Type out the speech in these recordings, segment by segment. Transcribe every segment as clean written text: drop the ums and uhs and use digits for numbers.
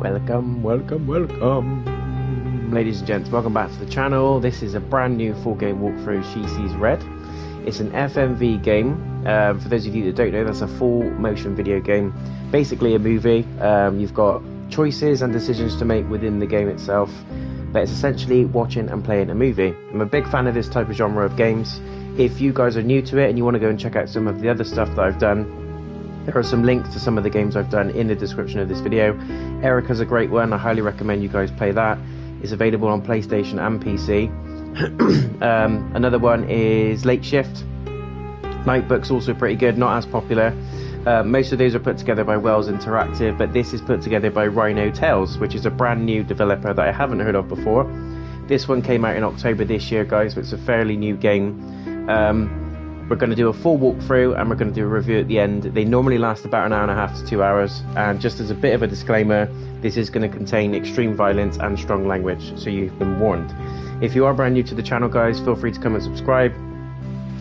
Welcome, ladies and gents, welcome back to the channel. This is a brand new full game walkthrough, She Sees Red. It's an FMV game. For those of you that don't know, that's a full motion video game, basically a movie. You've got choices and decisions to make within the game itself, but it's essentially watching and playing a movie. I'm a big fan of this type of genre of games. If you guys are new to it and you want to go and check out some of the other stuff that I've done, there are some links to some of the games I've done in the description of this video. Erica's a great one. I highly recommend you guys play that. It's available on PlayStation and PC. Another one is Late Shift. Nightbook's also pretty good, not as popular. Most of those are put together by Wells Interactive, but this is put together by Rhino Tales, which is a brand new developer that I haven't heard of before. This one came out in October this year, guys, so it's a fairly new game. We're going to do a full walkthrough and we're going to do a review at the end. They normally last about an hour and a half to 2 hours, and just as a bit of a disclaimer, this is going to contain extreme violence and strong language, so you've been warned. If you are brand new to the channel, guys, feel free to come and subscribe.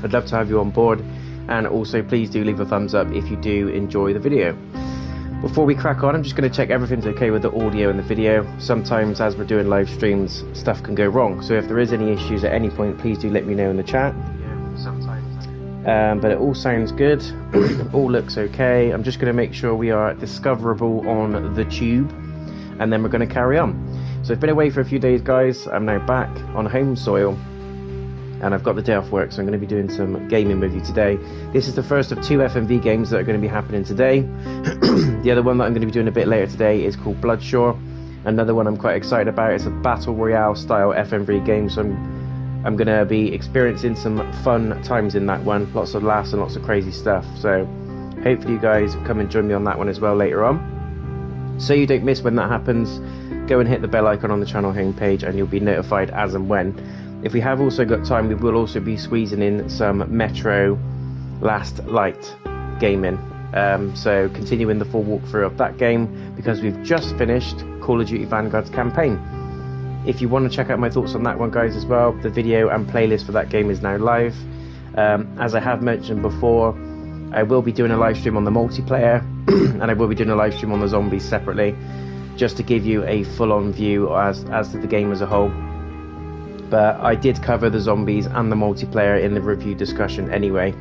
I'd love to have you on board, and also please do leave a thumbs up if you do enjoy the video. Before we crack on, I'm just going to check everything's okay with the audio and the video. Sometimes as we're doing live streams, stuff can go wrong, so if there is any issues at any point, please do let me know in the chat. But it all sounds good. All looks okay. I'm just going to make sure we are discoverable on the tube, and then we're going to carry on. So I've been away for a few days, guys. I'm now back on home soil, and I've got the day off work, so I'm going to be doing some gaming with you today. This is the first of 2 FMV games that are going to be happening today. The other one that I'm going to be doing a bit later today is called Bloodshore. Another one I'm quite excited about. It's a battle royale style FMV game, so I'm going to be experiencing some fun times in that one. Lots of laughs and lots of crazy stuff. So hopefully you guys come and join me on that one as well later on. So you don't miss when that happens, go and hit the bell icon on the channel homepage and you'll be notified as and when. If we have also got time, we will also be squeezing in some Metro Last Light gaming. So continuing the full walkthrough of that game, because we've just finished Call of Duty Vanguard's campaign. If you want to check out my thoughts on that one, guys, as well, the video and playlist for that game is now live. As I have mentioned before, I will be doing a live stream on the multiplayer and I will be doing a live stream on the zombies separately, just to give you a full-on view as to the game as a whole. But I did cover the zombies and the multiplayer in the review discussion anyway,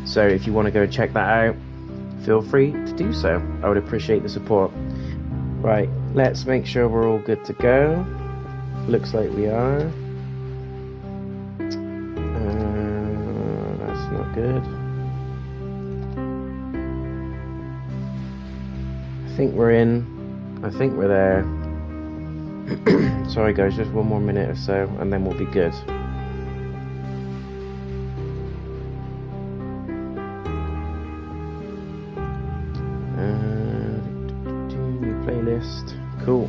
so if you want to go and check that out, feel free to do so. I would appreciate the support. Right, let's make sure we're all good to go. Looks like we are. That's not good. I think we're in. I think we're there. Sorry guys, just one more minute or so and then we'll be good. New playlist. Cool.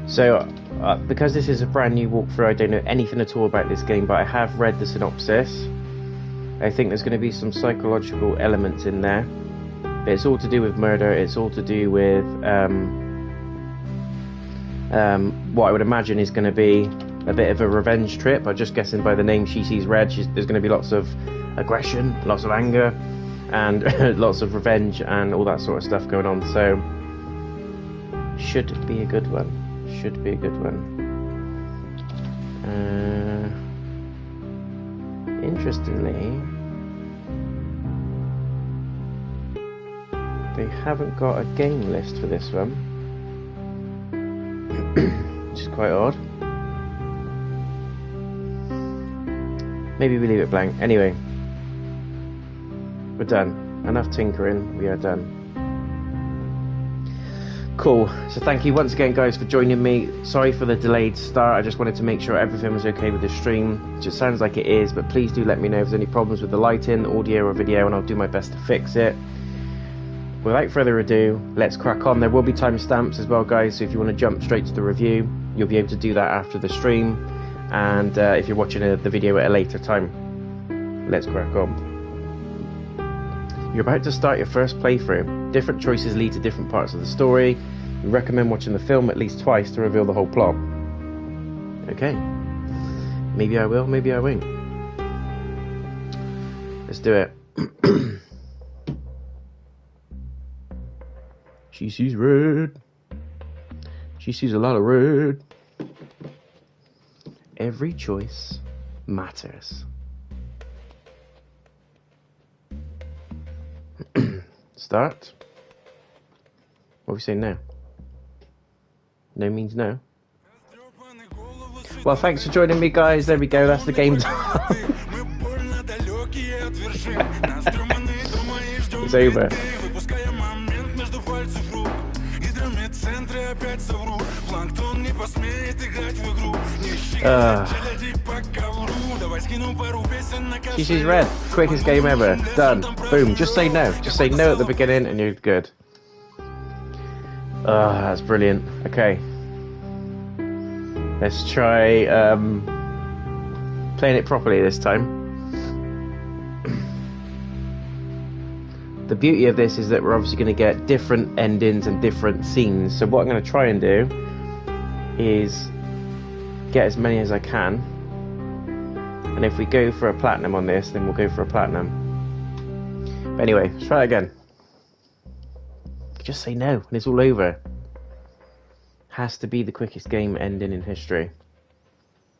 So, because this is a brand new walkthrough, I don't know anything at all about this game, but I have read the synopsis. I think there's going to be some psychological elements in there. But it's all to do with murder, it's all to do with what I would imagine is going to be a bit of a revenge trip. I'm just guessing by the name She Sees Red, there's going to be lots of aggression, lots of anger, and lots of revenge and all that sort of stuff going on. So, should be a good one. Should be a good one. Interestingly, they haven't got a game list for this one, which is quite odd. Maybe we leave it blank. Anyway, we're done. Enough tinkering, we are done. Cool, so thank you once again, guys, for joining me. Sorry for the delayed start. I just wanted to make sure everything was okay with the stream, which it sounds like it is, but please do let me know if there's any problems with the lighting, audio or video, and I'll do my best to fix it. Without further ado, let's crack on. There will be timestamps as well, guys, so if you want to jump straight to the review, you'll be able to do that after the stream, and if you're watching the video at a later time. Let's crack on. You're about to start your first playthrough. Different choices lead to different parts of the story. We recommend watching the film at least twice to reveal the whole plot. Okay. Maybe I will, maybe I won't. Let's do it. She sees red. She sees a lot of red. Every choice matters. Start. What are we saying now? No means no. Well, thanks for joining me, guys. There we go. That's the game time. It's over. She sees red. Quickest game ever. Done. Boom. Just say no. Just say no at the beginning and you're good. That's brilliant. Okay. Let's try playing it properly this time. The beauty of this is that we're obviously going to get different endings and different scenes. So what I'm going to try and do is get as many as I can. And if we go for a platinum on this, then we'll go for a platinum. But anyway, let's try it again. Just say no and it's all over. Has to be the quickest game ending in history.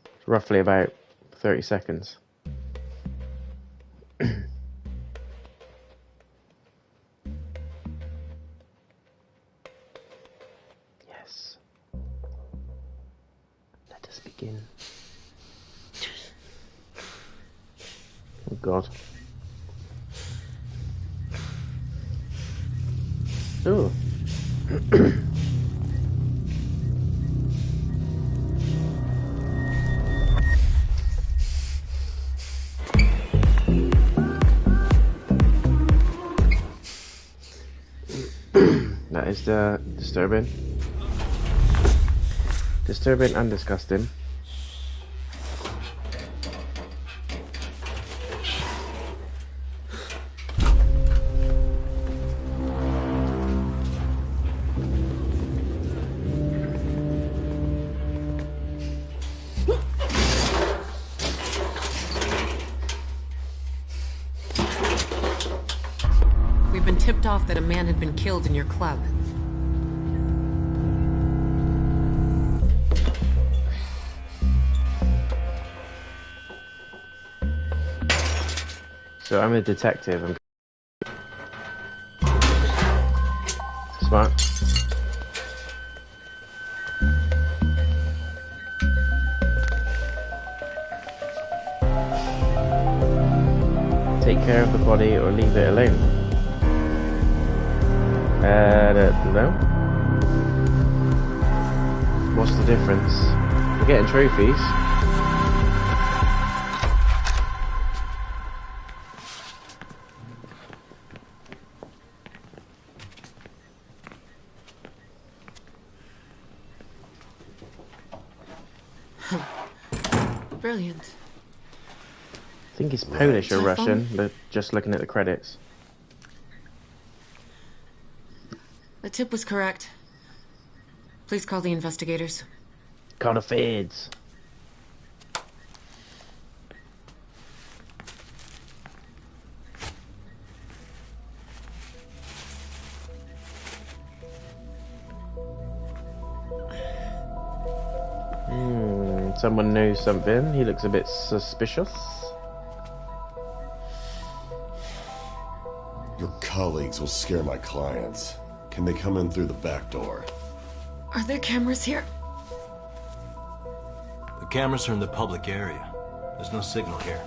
It's roughly about 30 seconds. Yes. Let us begin. Oh God. Oh. That is disturbing. Disturbing and disgusting. We've been tipped off that a man had been killed in your club. So I'm a detective. I'm smart. Take care of the body or leave it alone. No. What's the difference? We're getting trophies. Brilliant. I think he's Polish or Russian, but just looking at the credits. The tip was correct. Please call the investigators. Call the feds. Someone knows something. He looks a bit suspicious. Your colleagues will scare my clients. Can they come in through the back door? Are there cameras here? The cameras are in the public area. There's no signal here.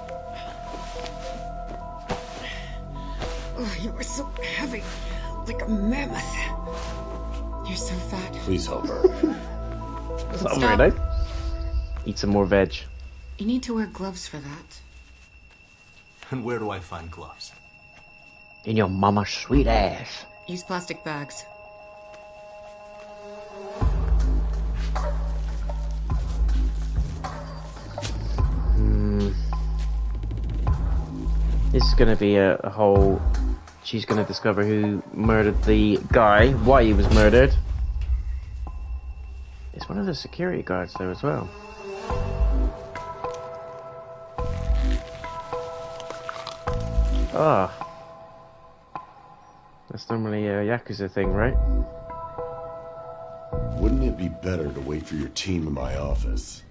Oh, you are so heavy. Like a mammoth. You're so fat. Please help her. That's not very nice. Eat some more veg. You need to wear gloves for that. And where do I find gloves? In your mama's sweet ass. Use plastic bags. This is going to be a whole... She's going to discover who murdered the guy, why he was murdered. It's one of the security guards there as well. Ah. That's normally a Yakuza thing, right? be better to wait for your team in my office.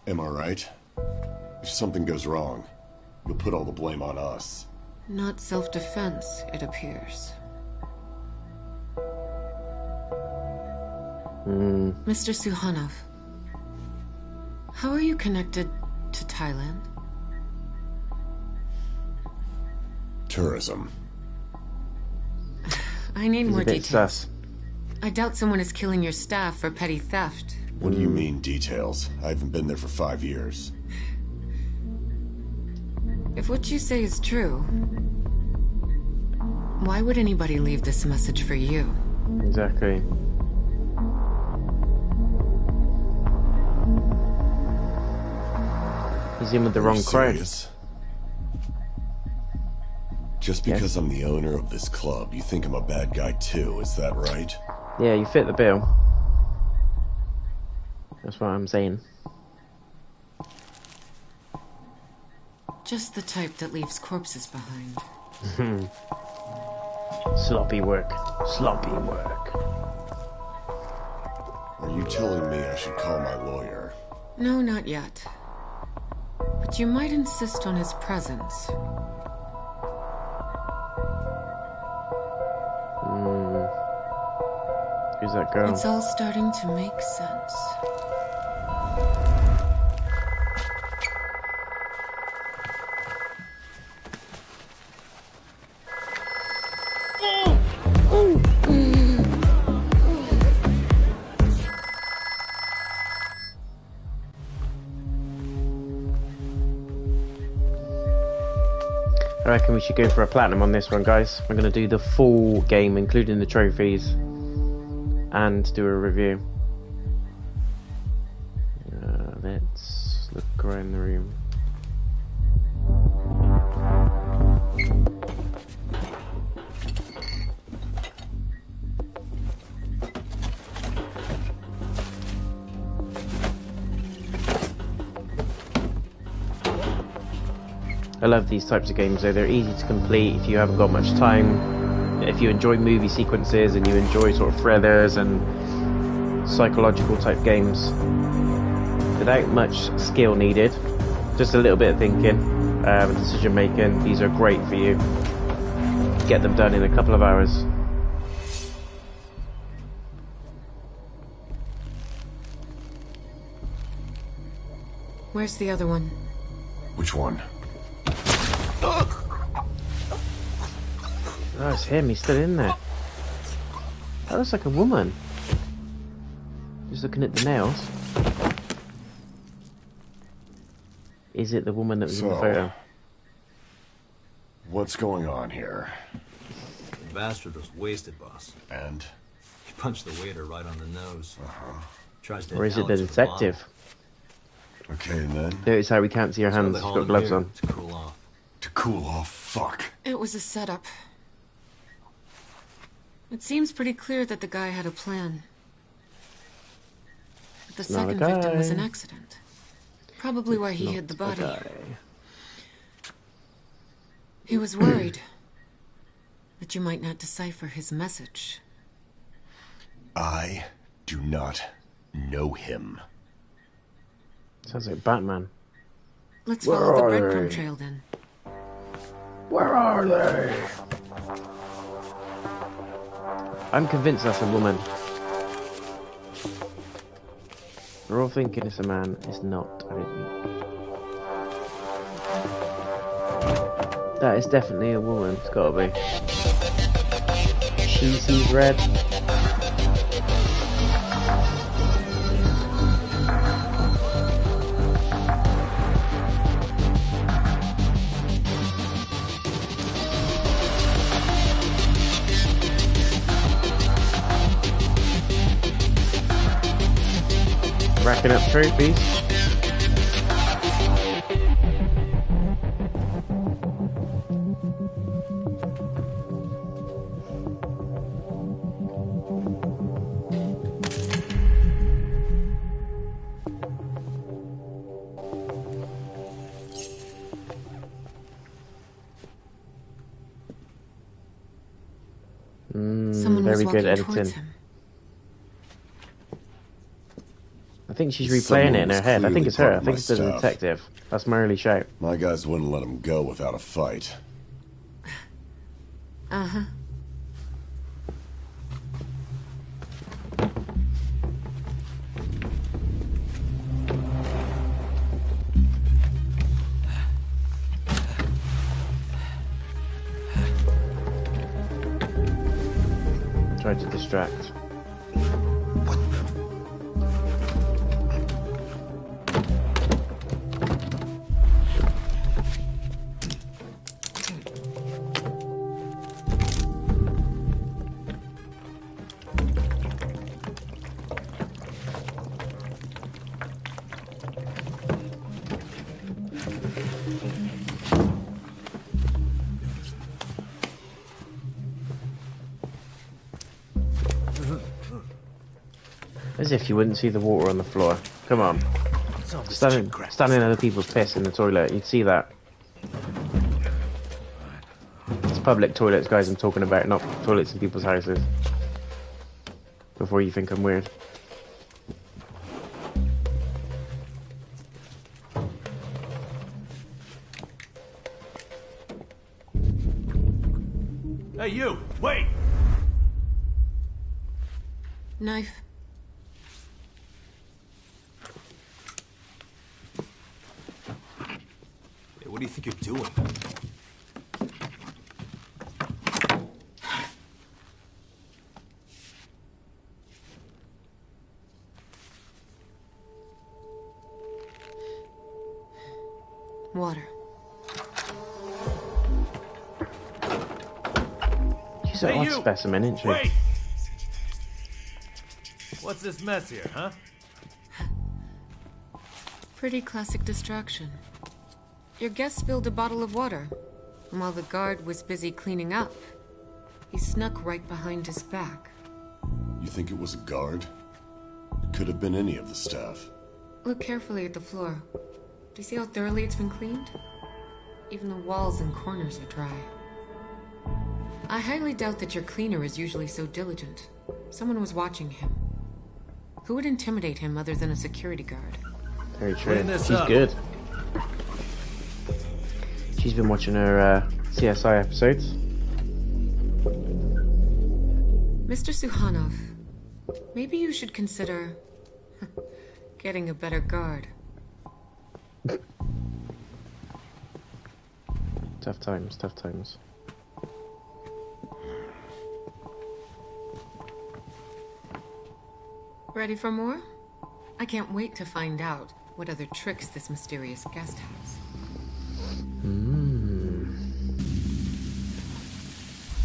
Am I right? If something goes wrong, you'll put all the blame on us. Not self-defense, it appears. Mr. Suhanov, how are you connected to Thailand? Tourism. I need He's more a bit details. sus. I doubt someone is killing your staff for petty theft. What do you mean, details? I haven't been there for 5 years. If what you say is true, why would anybody leave this message for you? Exactly. He's in with the Are wrong you crowd. serious? Just because I'm the owner of this club, you think I'm a bad guy too, is that right? Yeah, you fit the bill. That's what I'm saying. Just the type that leaves corpses behind. Sloppy work. Sloppy work. Are you telling me I should call my lawyer? No, not yet. But you might insist on his presence. Who's that girl? It's all starting to make sense. I reckon we should go for a platinum on this one, guys. We're going to do the full game, including the trophies, and do a review. Let's look around the room. I love these types of games though, they're easy to complete if you haven't got much time. If you enjoy movie sequences and you enjoy sort of thrillers and psychological type games without much skill needed, just a little bit of thinking, decision making, these are great for you. Get them done in a couple of hours. Where's the other one? Which one? Oh, it's him, he's still in there. That looks like a woman. Just looking at the nails. Is it the woman that was in the photo? What's going on here? The bastard was wasted, boss. And? He punched the waiter right on the nose. Tries to Or is it the inhale with detective? Okay, and then? Notice how we can't see her bottle. hands, So she's they haul got him gloves here on. to cool off. To cool off, fuck. It was a setup. It seems pretty clear that the guy had a plan. But the Not a second victim was guy. an accident. Probably why he hid the body. He was worried that you might not decipher his message. I do not know him. Sounds like Batman. Let's Where follow the are breadcrumb they? trail then. Where are they? I'm convinced that's a woman. We're all thinking it's a man. It's not, I don't think. That is definitely a woman. It's gotta be. She sees red. Racking up trophies. Someone was Very good walking towards editing. him. think she's replaying it in her head. I think it's her. I think it's the detective. That's my early shout. My guys wouldn't let him go without a fight. Uh-huh. Try to distract. As if you wouldn't see the water on the floor. Come on. Standing in other people's piss in the toilet. You'd see that. It's public toilets, guys, I'm talking about, not toilets in people's houses. Before you think I'm weird. Hey, you! Wait! Knife. Hey, what do you think you're doing? Water. She's an odd specimen, isn't she? Wait! What's this mess here, huh? Pretty classic distraction. Your guest spilled a bottle of water, and while the guard was busy cleaning up, he snuck right behind his back. You think it was a guard? It could have been any of the staff. Look carefully at the floor. Do you see how thoroughly it's been cleaned? Even the walls and corners are dry. I highly doubt that your cleaner is usually so diligent. Someone was watching him. Who would intimidate him other than a security guard? Very true. She's good. She's been watching her CSI episodes. Mr. Suhanov, maybe you should consider getting a better guard. Tough times, tough times. Ready for more? I can't wait to find out what other tricks this mysterious guest has.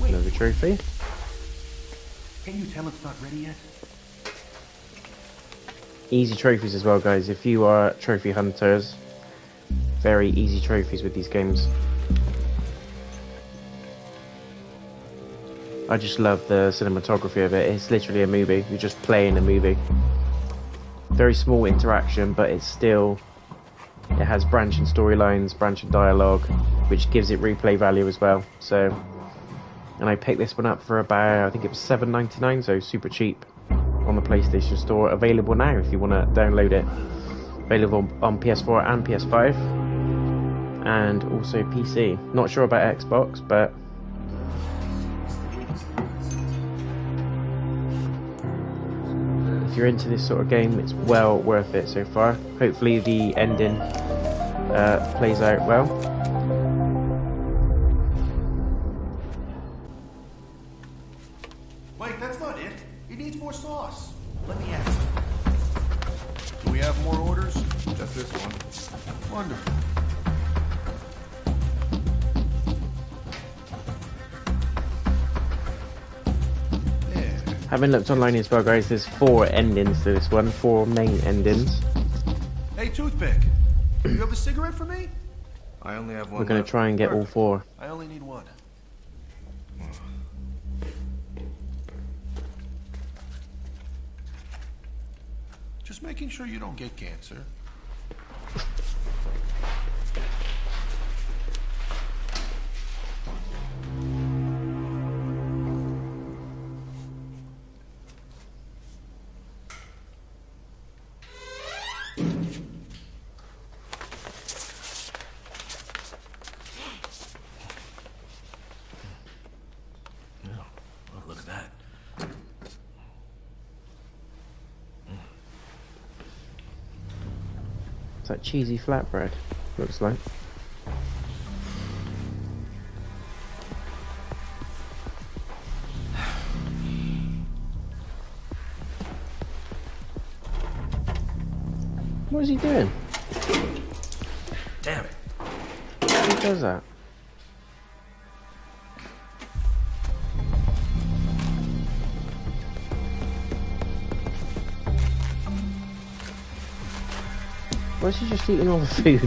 Another trophy. Can you tell it's not ready yet? Easy trophies as well, guys. If you are trophy hunters, very easy trophies with these games. I just love the cinematography of it. It's literally a movie. You're just playing a movie. Very small interaction, but it's still... It has branching storylines, branching dialogue, which gives it replay value as well. So, and I picked this one up for about, I think it was $7.99, so super cheap on the PlayStation Store. Available now if you want to download it. Available on PS4 and PS5, and also PC. Not sure about Xbox, but if you're into this sort of game, it's well worth it so far. Hopefully the ending plays out well. Wait, that's not it. It needs more sauce. Let me ask. Do we have more orders? Just this one. Wonderful. Having looked online as well, guys, there's 4 endings to this one, 4 main endings. Hey, Toothpick. You have a cigarette for me? I only have one. We're going to try and get all 4. I only need one. Just making sure you don't get cancer. It's that cheesy flatbread, looks like. What is he doing? Damn it. Who does that? Why is he just eating all the food?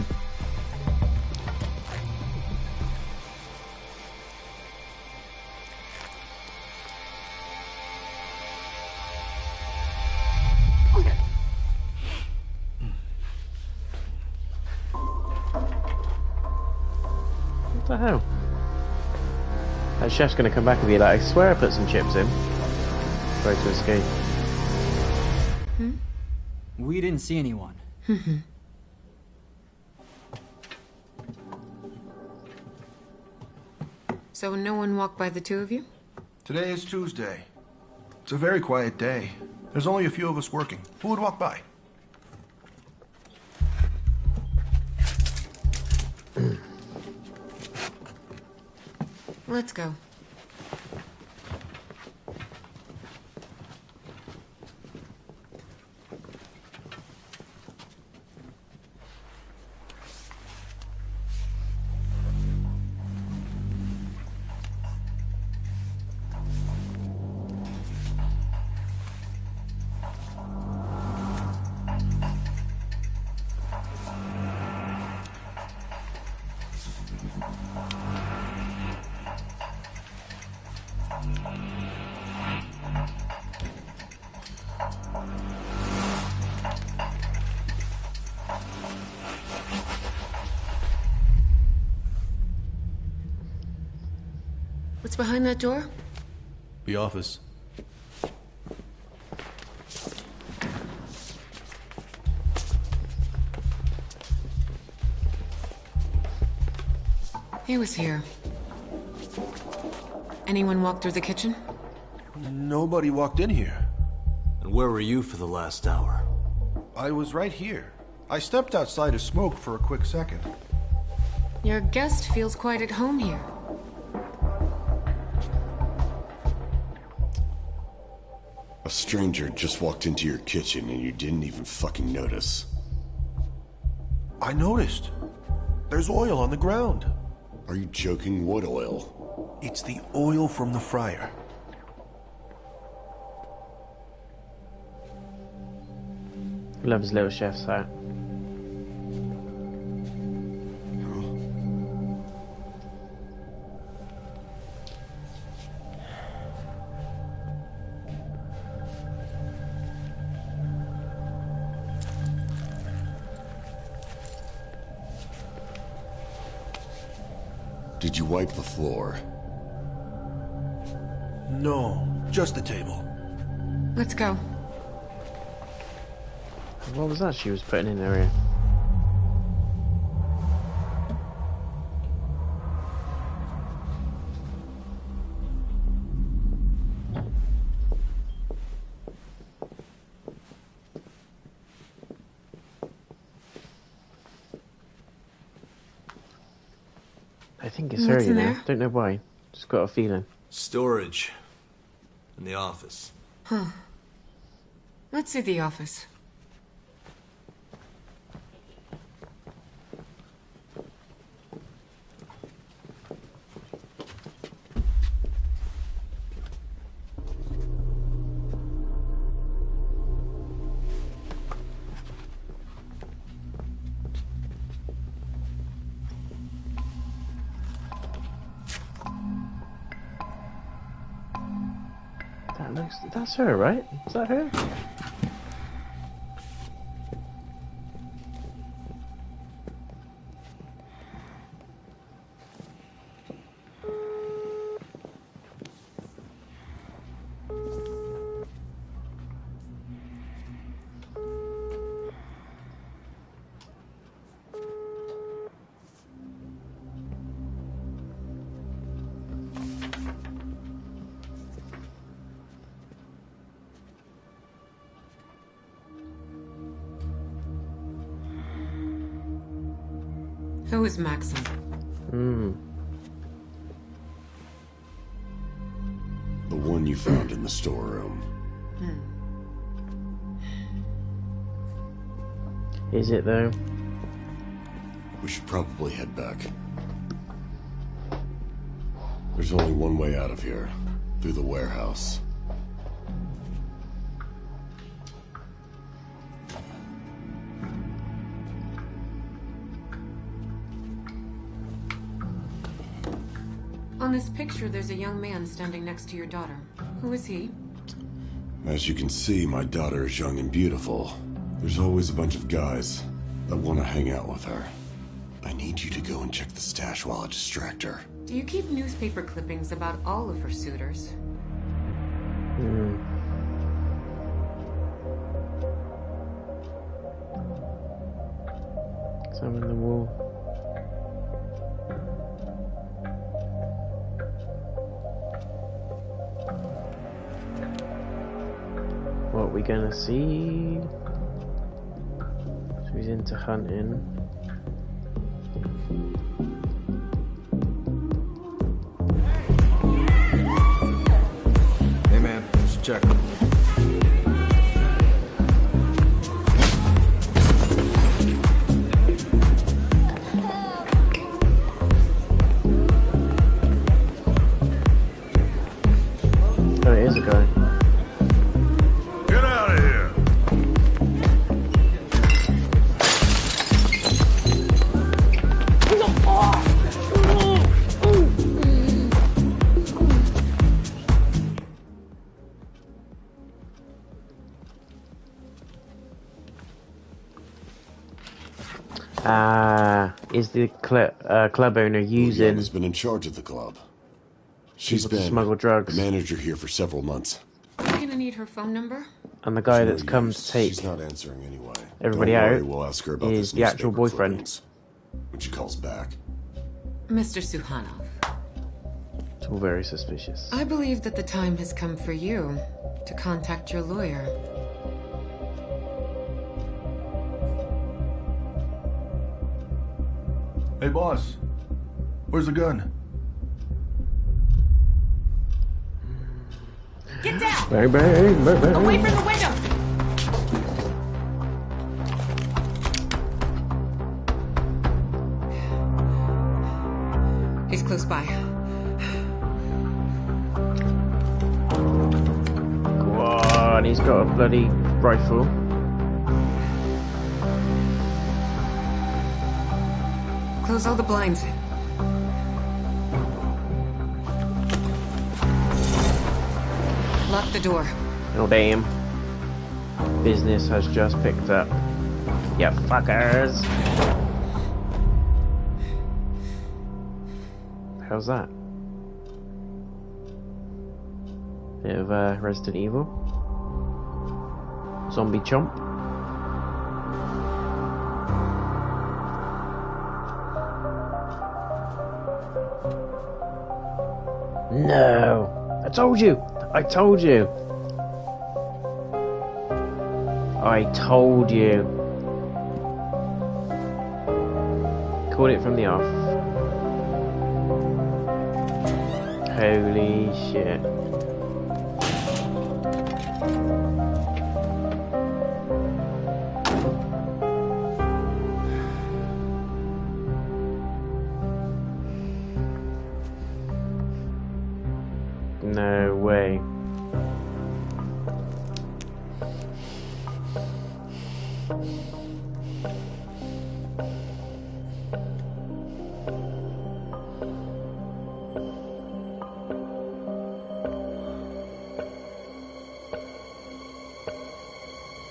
What the hell? That chef's gonna come back and be like, I swear I put some chips in. Try to escape. We didn't see anyone. So no one walked by the two of you? Today is Tuesday. It's a very quiet day. There's only a few of us working. Who would walk by? Let's go. What's behind that door? The office. He was here. Anyone walk through the kitchen? Nobody walked in here. And where were you for the last hour? I was right here. I stepped outside to smoke for a quick second. Your guest feels quite at home here. A stranger just walked into your kitchen and you didn't even fucking notice. I noticed. There's oil on the ground. Are you joking? What oil? It's the oil from the fryer. Love his little chef's hat. Did you wipe the floor? No, just the table. Let's go. What was that she was putting in her ear? I think it's her, What's you in know. there? Don't know why. Just got a feeling. Storage. In the office. Let's see the office. That's her, right? Is that her? Who is Maxim? The one you found in the storeroom. Is it though? We should probably head back. There's only one way out of here. Through the warehouse. On this picture, there's a young man standing next to your daughter. Who is he? As you can see, my daughter is young and beautiful. There's always a bunch of guys that want to hang out with her. I need you to go and check the stash while I distract her. Do you keep newspaper clippings about all of her suitors? Examine the wall. What we gonna see? So he's into hunting. Hey man, just check. Oh, it is a guy. Get out of here! Is the club owner using Has been in charge of the club. She's people to been smuggle drugs? the manager here for several months. I'm gonna need her phone number. And the guy that's Sure come is. to take She's not answering anyway. everybody Don't worry, out we'll ask her about is this the actual newspaper boyfriend. clippings when she calls back. Mr. Suhanov, It's all very suspicious. I believe that the time has come for you to contact your lawyer. Hey boss, where's the gun? Get down! Bang, bang, bang, bang. Away from the window! He's close by. Go on, he's got a bloody rifle. Close all the blinds. Lock the door. Oh damn. Business has just picked up. Ya fuckers. How's that? Bit of Resident Evil. Zombie chomp. No! I told you! I told you! I told you! Caught it from the off. Holy shit. No way.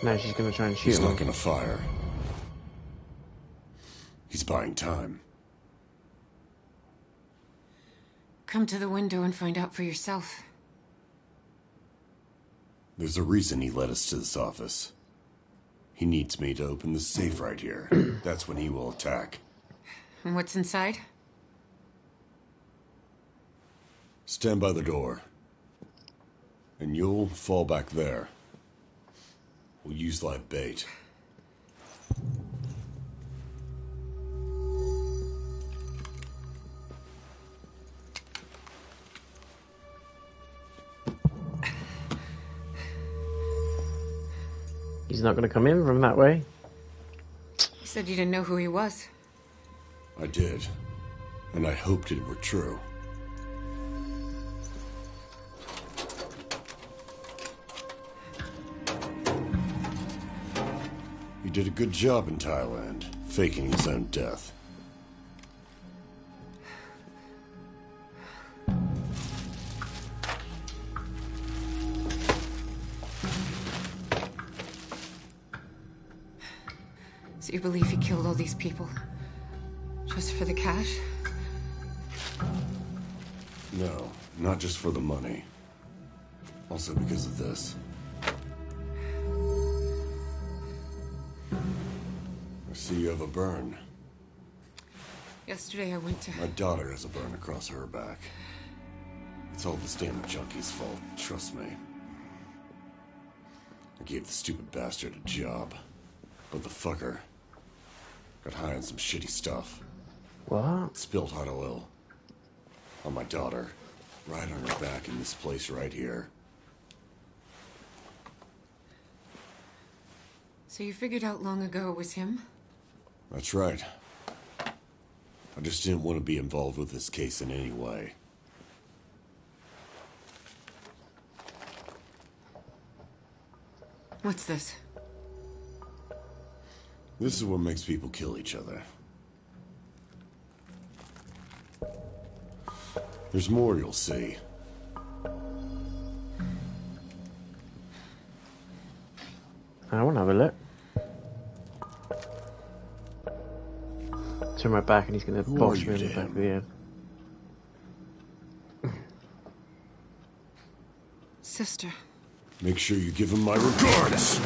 Now she's gonna try and shoot He's him. not gonna fire. He's buying time. Come to the window and find out for yourself. There's a reason he led us to this office. He needs me to open the safe right here. That's when he will attack. And what's inside? Stand by the door. And you'll fall back there. We'll use live bait. not going to come in from that way. You said you didn't know who he was. I did. And I hoped it were true. He did a good job in Thailand, faking his own death. So you believe he killed all these people? Just for the cash? No, not just for the money. Also because of this. I see you have a burn. Yesterday I went to... My daughter has a burn across her back. It's all this damn junkie's fault, trust me. I gave the stupid bastard a job. But the fucker got high on some shitty stuff. What? Spilled hot oil on my daughter, right on her back in this place right here. So you figured out long ago it was him? That's right. I just didn't want to be involved with this case in any way. What's this? This is what makes people kill each other. There's more you'll see. I want to have a look. Turn my back and he's going to bosh me in the back of the head. Sister. Make sure you give him my regards! No.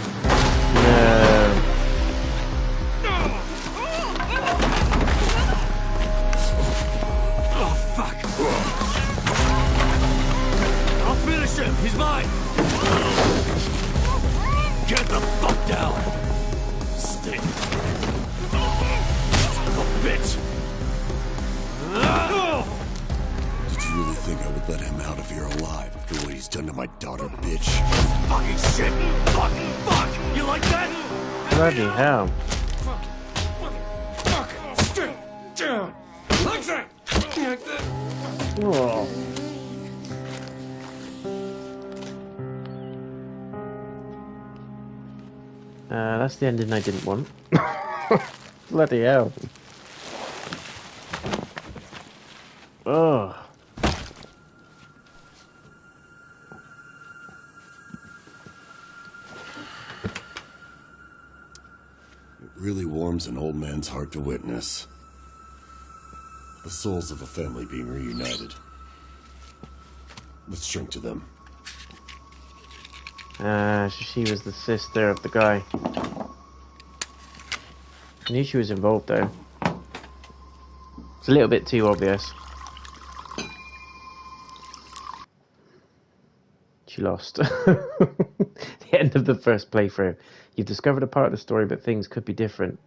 Oh, fuck! I'll finish him! He's mine! Get the fuck down! Stay. Son of a bitch! Did you really think I would let him out of here alive after what he's done to my daughter, bitch? Fucking shit! Fuck! Fuck! You like that? Bloody hell. Fuck! Straight down! Like that! Like that! Oh. That's the ending I didn't want. Bloody hell. Oh. It really warms an old man's heart to witness. The souls of a family being reunited. Let's drink to them. She was the sister of the guy. I knew she was involved though. It's a little bit too obvious. She lost. The end of the first playthrough. You've discovered a part of the story, but things could be different.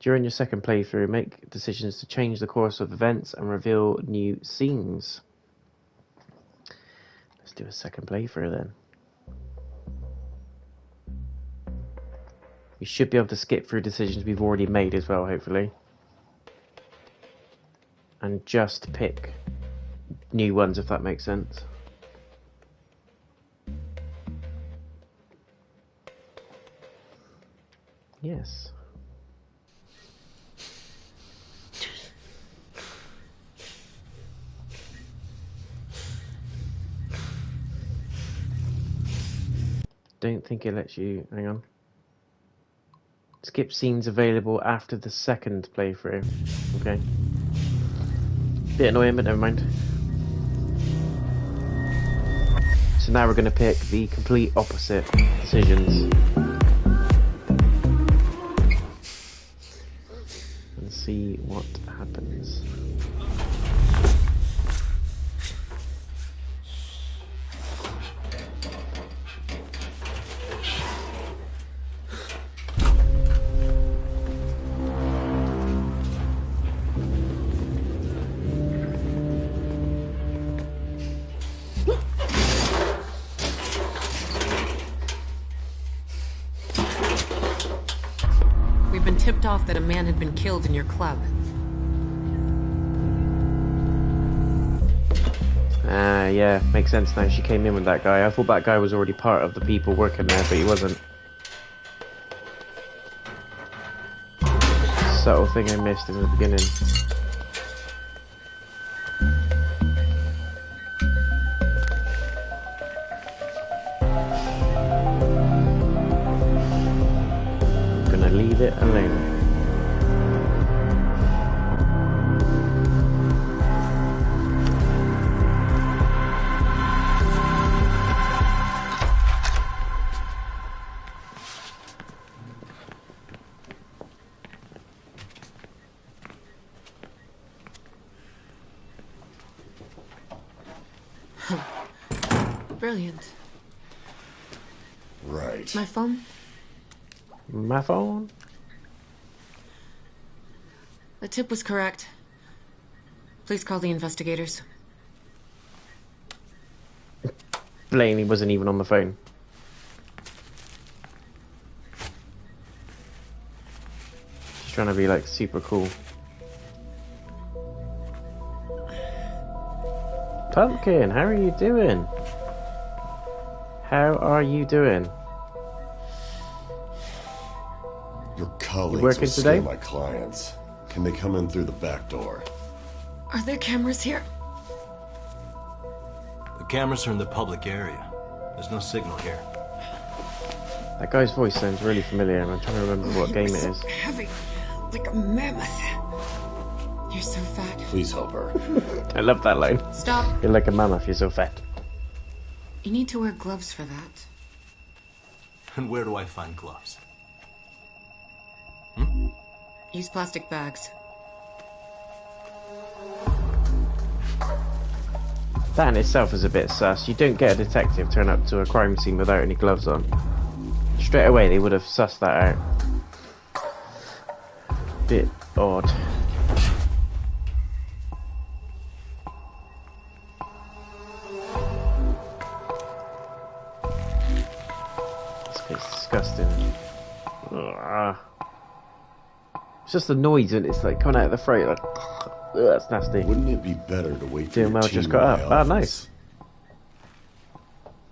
During your second playthrough, make decisions to change the course of events and reveal new scenes. Let's do a second playthrough then. We should be able to skip through decisions we've already made as well, hopefully. And just pick new ones, if that makes sense. Yes. Don't think it lets you... Hang on. Skip scenes available after the second playthrough. Okay. Bit annoying, but never mind. So now we're going to pick the complete opposite decisions. And see what happens. We've been tipped off that a man had been killed in your club. Ah, yeah, makes sense now. She came in with that guy. I thought that guy was already part of the people working there, but he wasn't. Subtle thing I missed in the beginning. I'm gonna leave it alone. Brilliant. Right. My phone? My phone? The tip was correct. Please call the investigators. Blaney wasn't even on the phone. She's trying to be like super cool. Pumpkin, how are you doing? How are you doing? Your colleagues working will scare today? my clients. Can they come in through the back door? Are there cameras here? The cameras are in the public area. There's no signal here. That guy's voice sounds really familiar, and I'm trying to remember what game it is. Heavy, like a mammoth. You're so fat. Please help her. I love that line. Stop. You're like a mammoth, you're so fat. You need to wear gloves for that. And where do I find gloves? Use plastic bags. That in itself is a bit sus. You don't get a detective turn up to a crime scene without any gloves on. Straight away they would have sussed that out. Bit odd. It's disgusting. Ugh. It's just the noise and it's like coming out of the throat. Like, ugh, that's nasty. Wouldn't it be better to wait for Doing your well, team just in got my up. Ah, office? nice.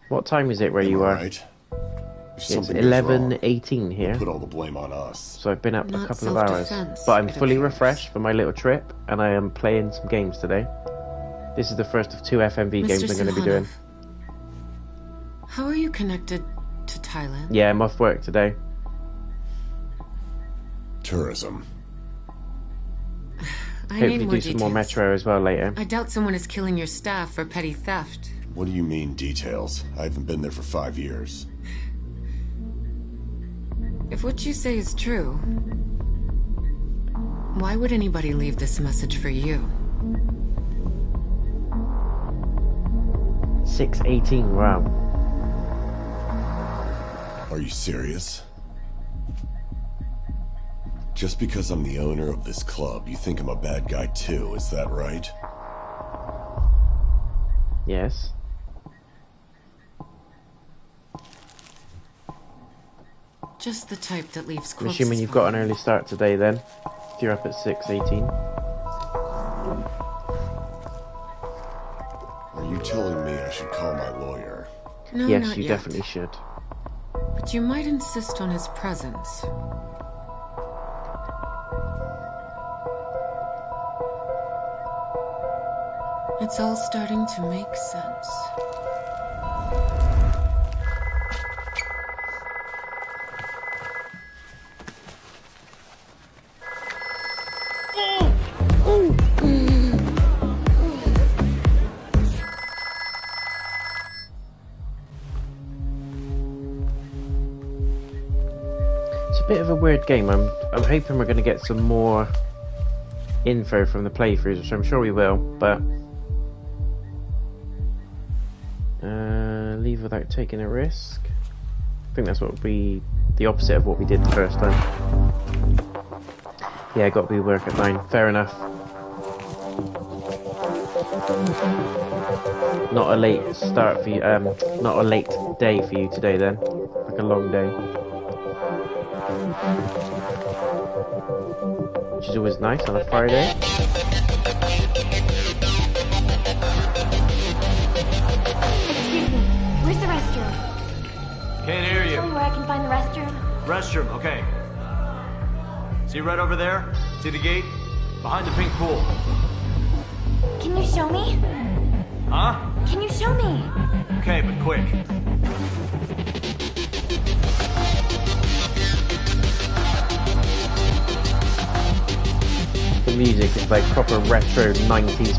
What time is it where you Am I are? right? If It's something goes wrong, 11:18 here. put all the blame on us. So I've been up a Not couple of hours. self-defense, But I'm it fully appears. refreshed for my little trip and I am playing some games today. This is the first of 2 FMV games Mr. I'm going to be doing. Silhanov, how are you connected to Thailand? Yeah, I'm off work today. Tourism. I Hopefully need do more some details. more Metro as well later. I doubt someone is killing your staff for petty theft. What do you mean, details? I haven't been there for 5 years. If what you say is true, why would anybody leave this message for you? 6:18, wow. Are you serious? Just because I'm the owner of this club, you think I'm a bad guy too, is that right? Yes. Just the type that leaves I'm corpses assuming you've got an behind. early start today then. If you're up at 6:18. Are you telling me I should call my lawyer? No, Yes, not you yet. definitely should. But you might insist on his presence. It's all starting to make sense. It's a bit of a weird game. I'm hoping we're going to get some more info from the playthroughs, which I'm sure we will, but leave without taking a risk. I think that's what would be the opposite of what we did the first time. Yeah, got to be work at 9. Fair enough. Not a late start for you. Not a late day for you today then. Like a long day. Which is always nice on a Friday. Excuse me, where's the restroom? Can't hear Tell me you. where I can find the restroom. Restroom, okay. See right over there? See the gate? Behind the pink pool. Can you show me? Huh? Can you show me? Okay, but quick. The music is like proper retro 90s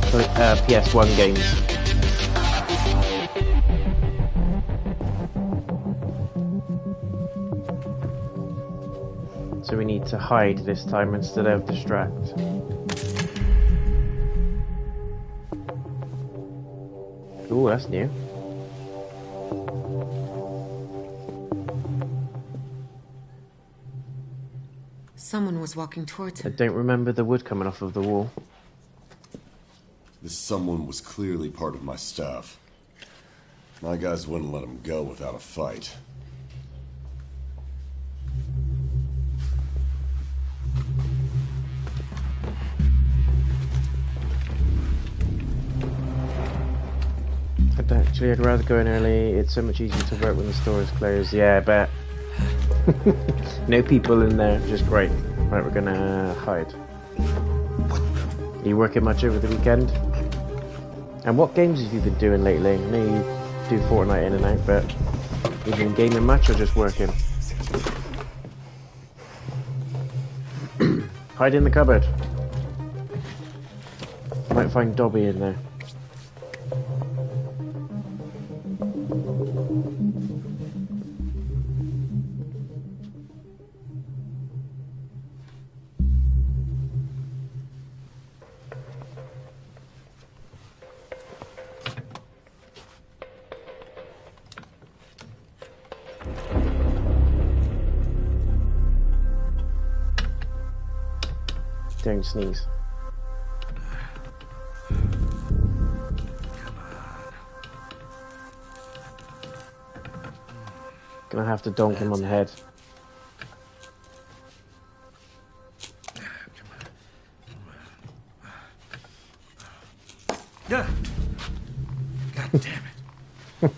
PS1 games. So we need to hide this time instead of distract. Ooh, that's new. Someone was walking towards I him. don't remember the wood coming off of the wall. This someone was clearly part of my staff. My guys wouldn't let him go without a fight. I'd rather go in early. It's so much easier to work when the store is closed. Yeah, I bet. No people in there, just great. Right, we're gonna hide. Are you working much over the weekend? And what games have you been doing lately? I know you do Fortnite in and out, but you been gaming much or just working? Hide in the cupboard. Might find Dobby in there. Don't sneeze. Gonna have to donk him on the head. Yeah. God damn it.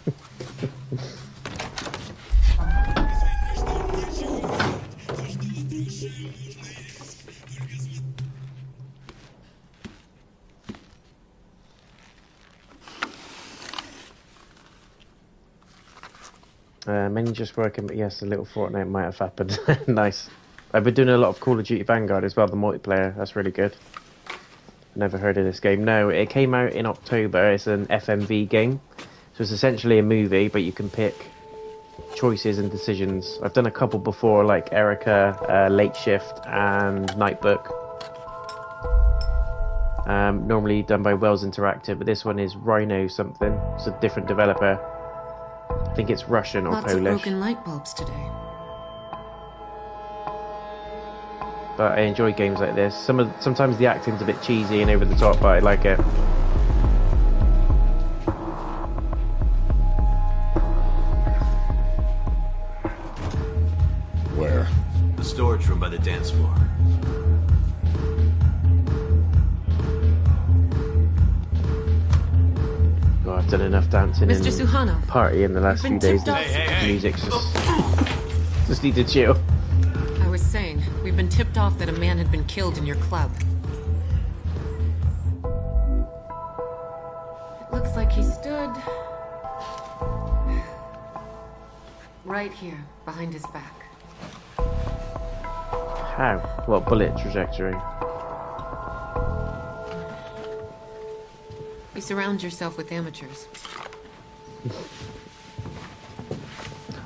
Mainly just working, but yes, a little Fortnite might have happened. Nice. I've been doing a lot of Call of Duty Vanguard as well, the multiplayer. That's really good. Never heard of this game. No, it came out in October. It's an FMV game. So it's essentially a movie, but you can pick choices and decisions. I've done a couple before, like Erica, Late Shift, and Nightbook. Normally done by Wells Interactive, but this one is Rhino something. It's a different developer. I think it's Russian or Lots of Polish. broken light bulbs today. But I enjoy games like this. Sometimes the acting's a bit cheesy and over the top, but I like it. Where? The storage room by the dance floor. Oh, I've done enough dancing Mr. and Suhano. party in the last few You've been days. tipped off. The music's just need to chill. I was saying, we've been tipped off that a man had been killed in your club. It looks like he stood right here, behind his back. How? What bullet trajectory? You surround yourself with amateurs.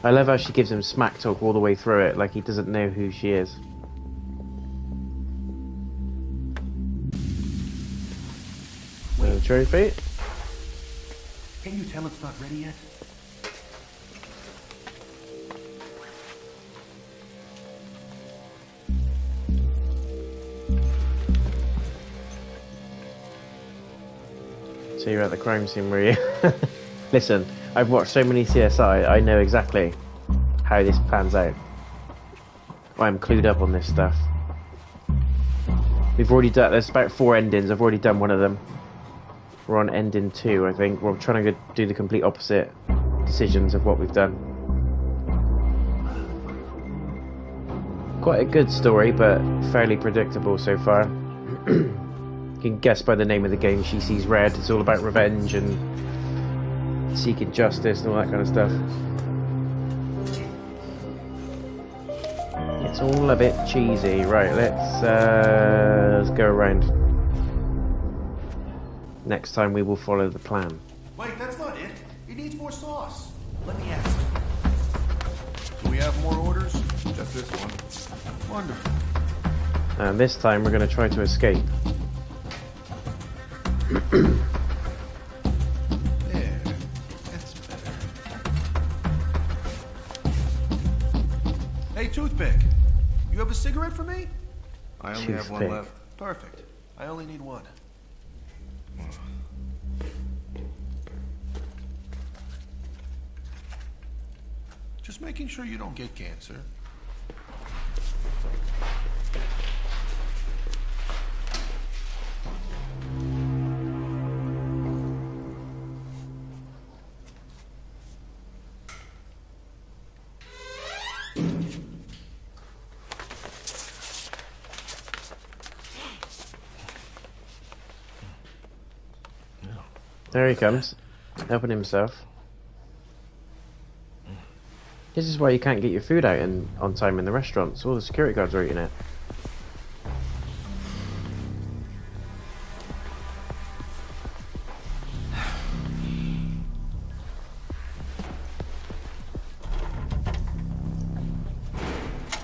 I love how she gives him smack talk all the way through it, like he doesn't know who she is. Trophy? Can you tell it's not ready yet? So you're at the crime scene, were you? Listen, I've watched so many CSI, I know exactly how this plans out. I'm clued up on this stuff. We've already done, there's about 4 endings, I've already done one of them. We're on ending 2, I think. We're trying to do the complete opposite decisions of what we've done. Quite a good story, but fairly predictable so far. You can guess by the name of the game, She Sees Red. It's all about revenge and seeking justice and all that kind of stuff. It's all a bit cheesy. Right, let's go around. Next time we will follow the plan. Wait, that's not it. He needs more sauce. Let me ask. Do we have more orders? Just this one. Wonderful. And this time we're going to try to escape. There. That's better. Hey, Toothpick. You have a cigarette for me? I only have one left. Perfect. I only need one. Just making sure you don't get cancer. There he comes, helping himself. This is why you can't get your food out on time in the restaurants. All the security guards are eating it.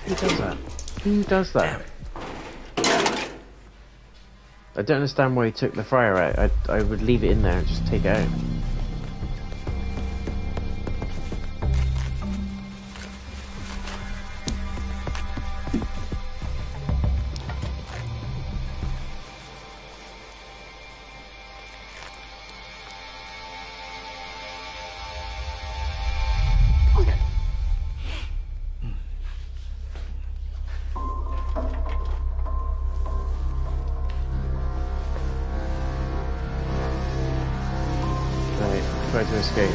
Who does that? Who does that? I don't understand why he took the fryer out. I would leave it in there and just take it out. Try to escape.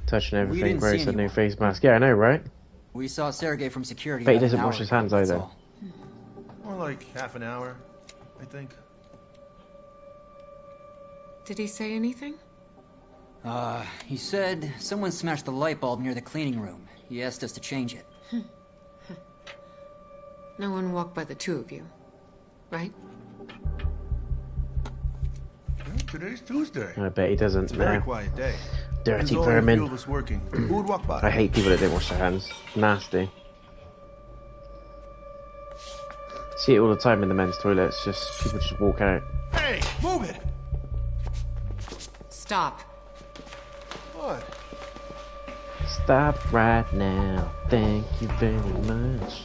Touching everything, Grace had no face mask. Yeah, I know, right? We saw Sergei from security. But he doesn't wash his hands either. More like half an hour, I think. Did he say anything? He said someone smashed the light bulb near the cleaning room. He asked us to change it. No one walked by the two of you, right? Today's Tuesday. I bet he doesn't. It's a very quiet day. Dirty There's vermin. only a few of us working. Who would walk by? I hate people that don't wash their hands. Nasty. See it all the time in the men's toilets. Just people just walk out. Hey, move it! Stop. What? Stop right now. Thank you very much.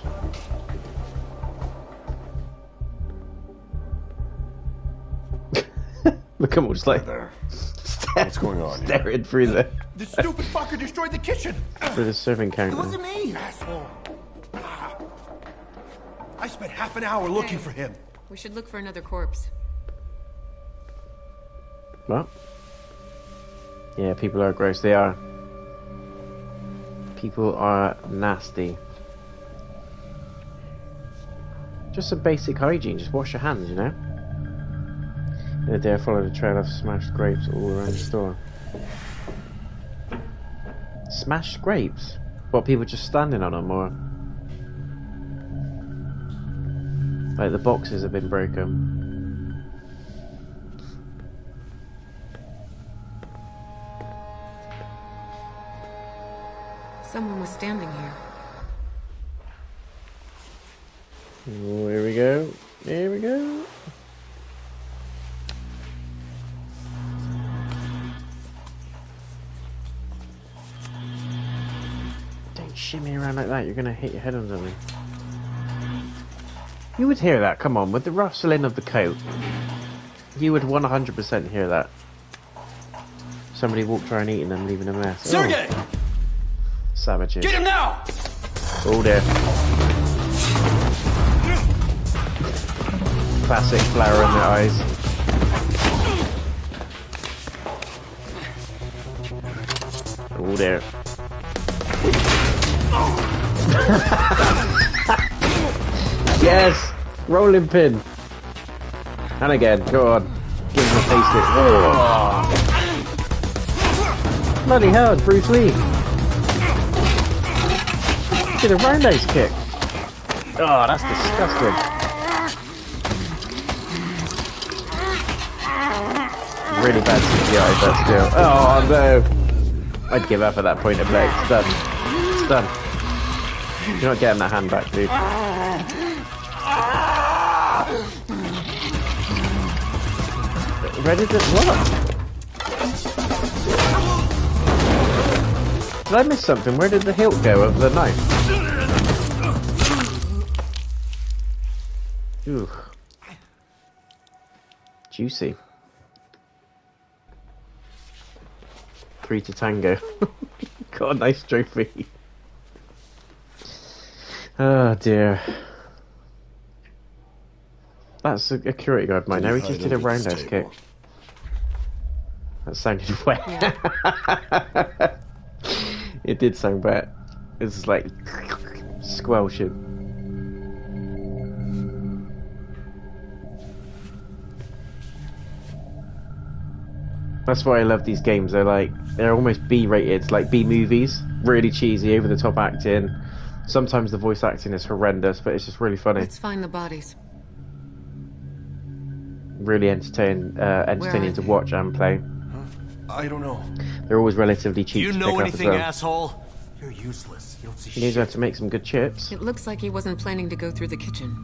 Look, I'm just like there. What's going on here? staring through the This stupid fucker destroyed the kitchen! through the serving It counter. wasn't me, asshole! I spent half an hour looking for him. We should look for another corpse. What? Yeah, people are gross. They are. People are nasty. Just some basic hygiene. Just wash your hands, you know? The day I followed a trail of smashed grapes all around the store. Smashed grapes? What, people just standing on them, or? Like the boxes have been broken. Someone was standing here. Oh, here we go. Here we go. Don't shimmy around like that. You're going to hit your head on something. You would hear that. Come on. With the rustling of the coat. You would 100% hear that. Somebody walked around eating them, leaving a mess. Sergei! Oh. Savages. Get him now! Oh dear. Classic flower in their eyes. Oh dear. Yes! Rolling pin! And again, go on. Give him a taste it. Oh. Bloody hell, it's Bruce Lee. Did a roundhouse kick. Oh, that's disgusting. Really bad CGI, but still. Oh no! I'd give up at that point of play. It's done. It's done. You're not getting that hand back, dude. Where did it what? Did I miss something? Where did the hilt go of the knife? Ooh. Juicy. 3 to tango. Got a nice trophy. Oh dear. That's a security guard mine. Now he just did a roundhouse kick. That sounded wet. Yeah. It did sound wet. It's like squelching. That's why I love these games. They're almost B-rated, like B movies. Really cheesy, over the top acting. Sometimes the voice acting is horrendous, but it's just really funny. Let's find the bodies. Really entertaining to watch and play. I don't know. They're always relatively cheap to pick up as well. You know anything, asshole? You're useless. You don't see He knows how to make some good chips. It looks like he wasn't planning to go through the kitchen.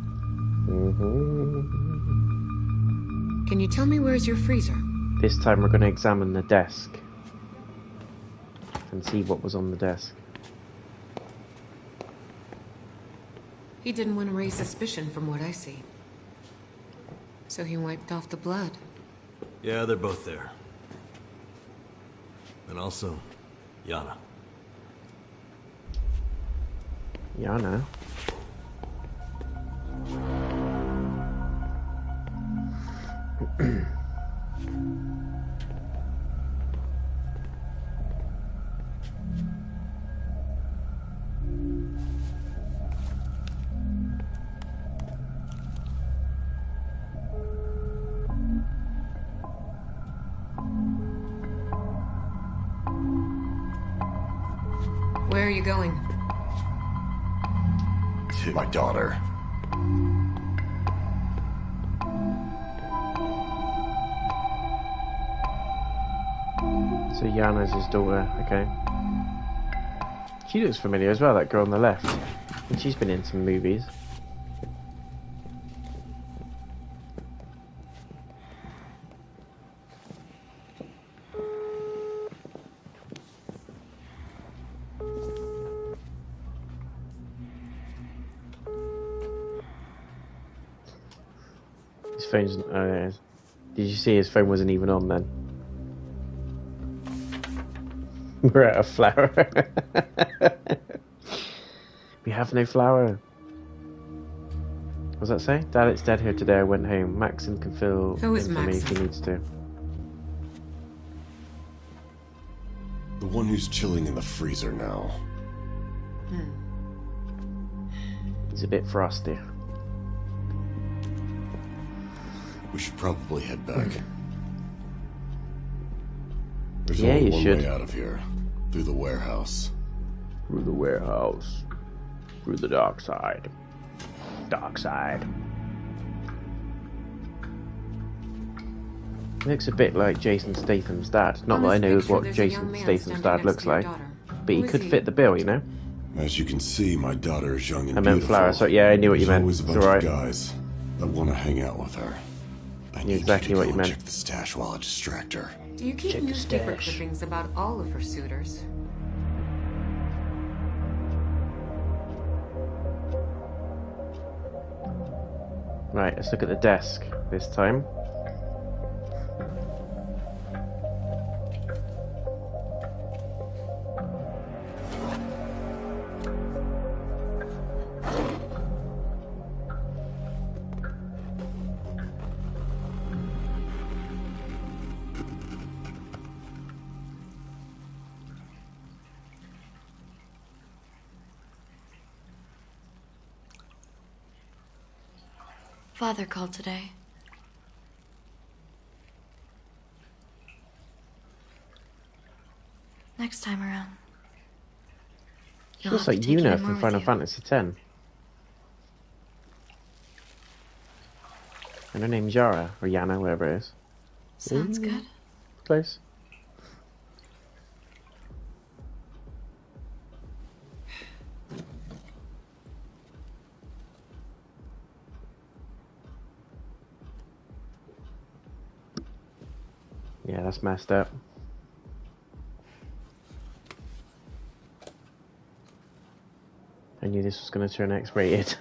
Can you tell me where's your freezer? This time we're going to examine the desk and see what was on the desk. He didn't want to raise suspicion from what I see. So he wiped off the blood. Yeah, they're both there. And also, Yana. Yana? Where are you going? To my daughter. So Yana's his daughter, okay. She looks familiar as well, that girl on the left. And she's been in some movies. His phone's... oh, there it is. Did you see his phone wasn't even on then? We're out of flour. We have no flour. What does that say? Dad, it's dead here today. I went home. Maxon can fill Who is in for me if he Maxon? needs to. The one who's chilling in the freezer now. He's a bit frosty. We should probably head back. There's Yeah, only you one should. way out of here. Through the warehouse. Through the warehouse. Through the dark side. Dark side. Looks a bit like Jason Statham's dad. Not On that I this know picture, what there's a young Jason man Statham's standing dad next looks to your like. daughter. But he Who is could he? fit the bill, you know? As you can see, my daughter is young and I meant beautiful. flower, so yeah, I knew what you There's meant. always a It's bunch alright. of guys that want to hang out with her. I need exactly you to what go you and meant. check the stash while I distract her. Do you keep Check the newspaper stash. clippings about all of her suitors? Right, let's look at the desk this time. Father called today. Next time around. She You'll looks have like to take him Yuna more from with Final you. Fantasy X. And her name's Yara, or Yana, whatever it is. Sounds good. Close. Yeah, that's messed up. I knew this was going to turn X-rated.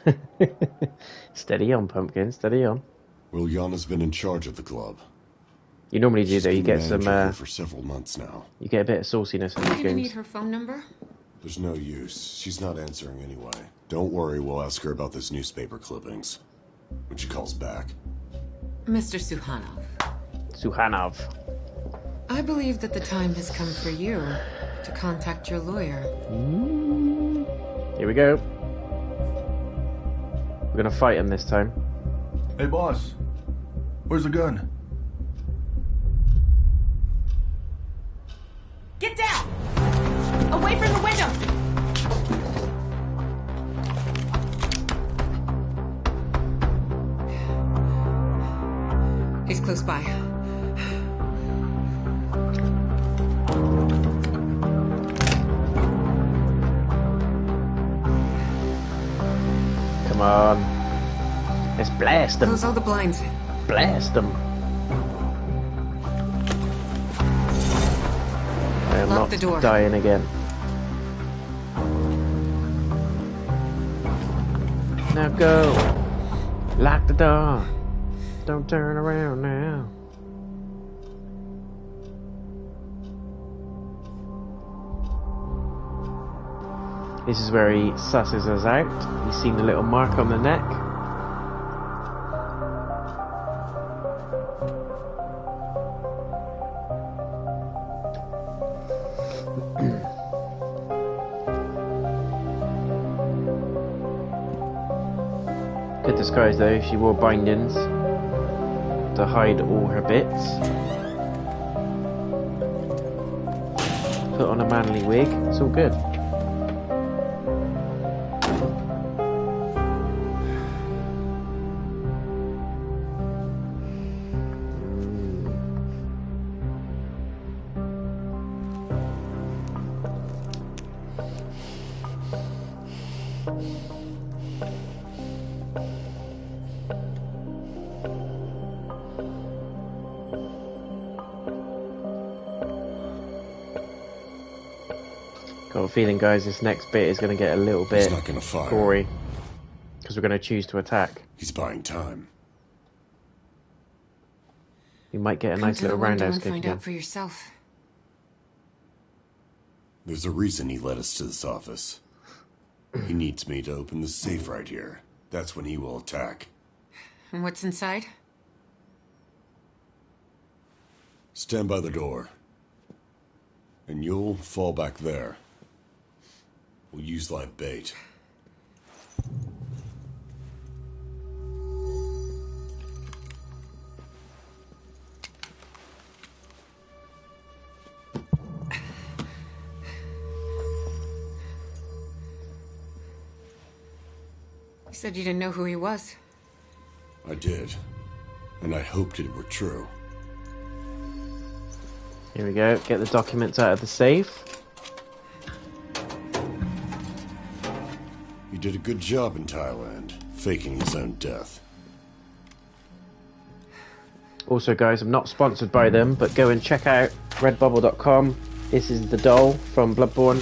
Steady on, Pumpkin, steady on. Well, Yana's been in charge of the club. You normally do She's though, you been get some, manager here for several months now. you get a bit of sauciness in Are you these gonna games. need her phone number? There's no use. She's not answering anyway. Don't worry, we'll ask her about this newspaper clippings. When she calls back. Mr. Suhanov, Suhanov. I believe that the time has come for you to contact your lawyer. Here we go. We're gonna fight him this time. Hey, boss. Where's the gun? Get down! Away from the windows! He's close by. Come on. Let's blast him. Close all the blinds. Blast him. I am Lock not the door. dying again. Now go. Lock the door. Don't turn around now. This is where he susses us out. He's seen the little mark on the neck. Good disguise though, she wore bindings to hide all her bits. Put on a manly wig, it's all good. Got a feeling, guys, this next bit is going to get a little bit He's not gonna fire. gory. Because we're going to choose to attack. He's buying time. We might get a Come nice to the little window roundhouse and kick find again. out for yourself. There's a reason he led us to this office. He needs me to open the safe right here. That's when he will attack. And what's inside? Stand by the door. And you'll fall back there. We'll use live bait. You said you didn't know who he was. I did. And I hoped it were true. Here we go, get the documents out of the safe. He did a good job in Thailand, faking his own death. Also, guys, I'm not sponsored by them, but go and check out redbubble.com. This is the doll from Bloodborne.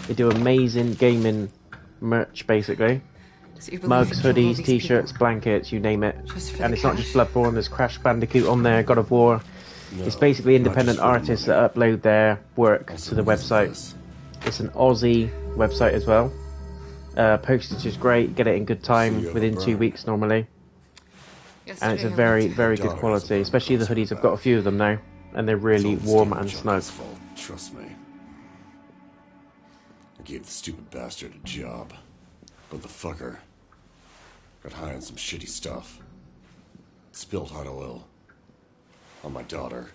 They do amazing gaming merch, basically. So you believe Mugs, he killed all hoodies, these t-shirts, people? blankets, you name it. Just for And the it's not just cash? Bloodborne, there's Crash Bandicoot on there, God of War. No, It's basically not independent just for the artists money. that upload their work Also to the because of website. this. It's an Aussie website as well. Postage is great, get it in good So you time, have within a 2 brand. weeks normally. Yesterday And it's a I very, went to- very My good daughter has quality, a especially the brand hoodies. I've got a few of them now, and they're really It's all warm Stephen and snug. Chucky's fault, trust me. I gave the stupid bastard a job. But the fucker got high on some shitty stuff. Spilled hot oil. On my daughter.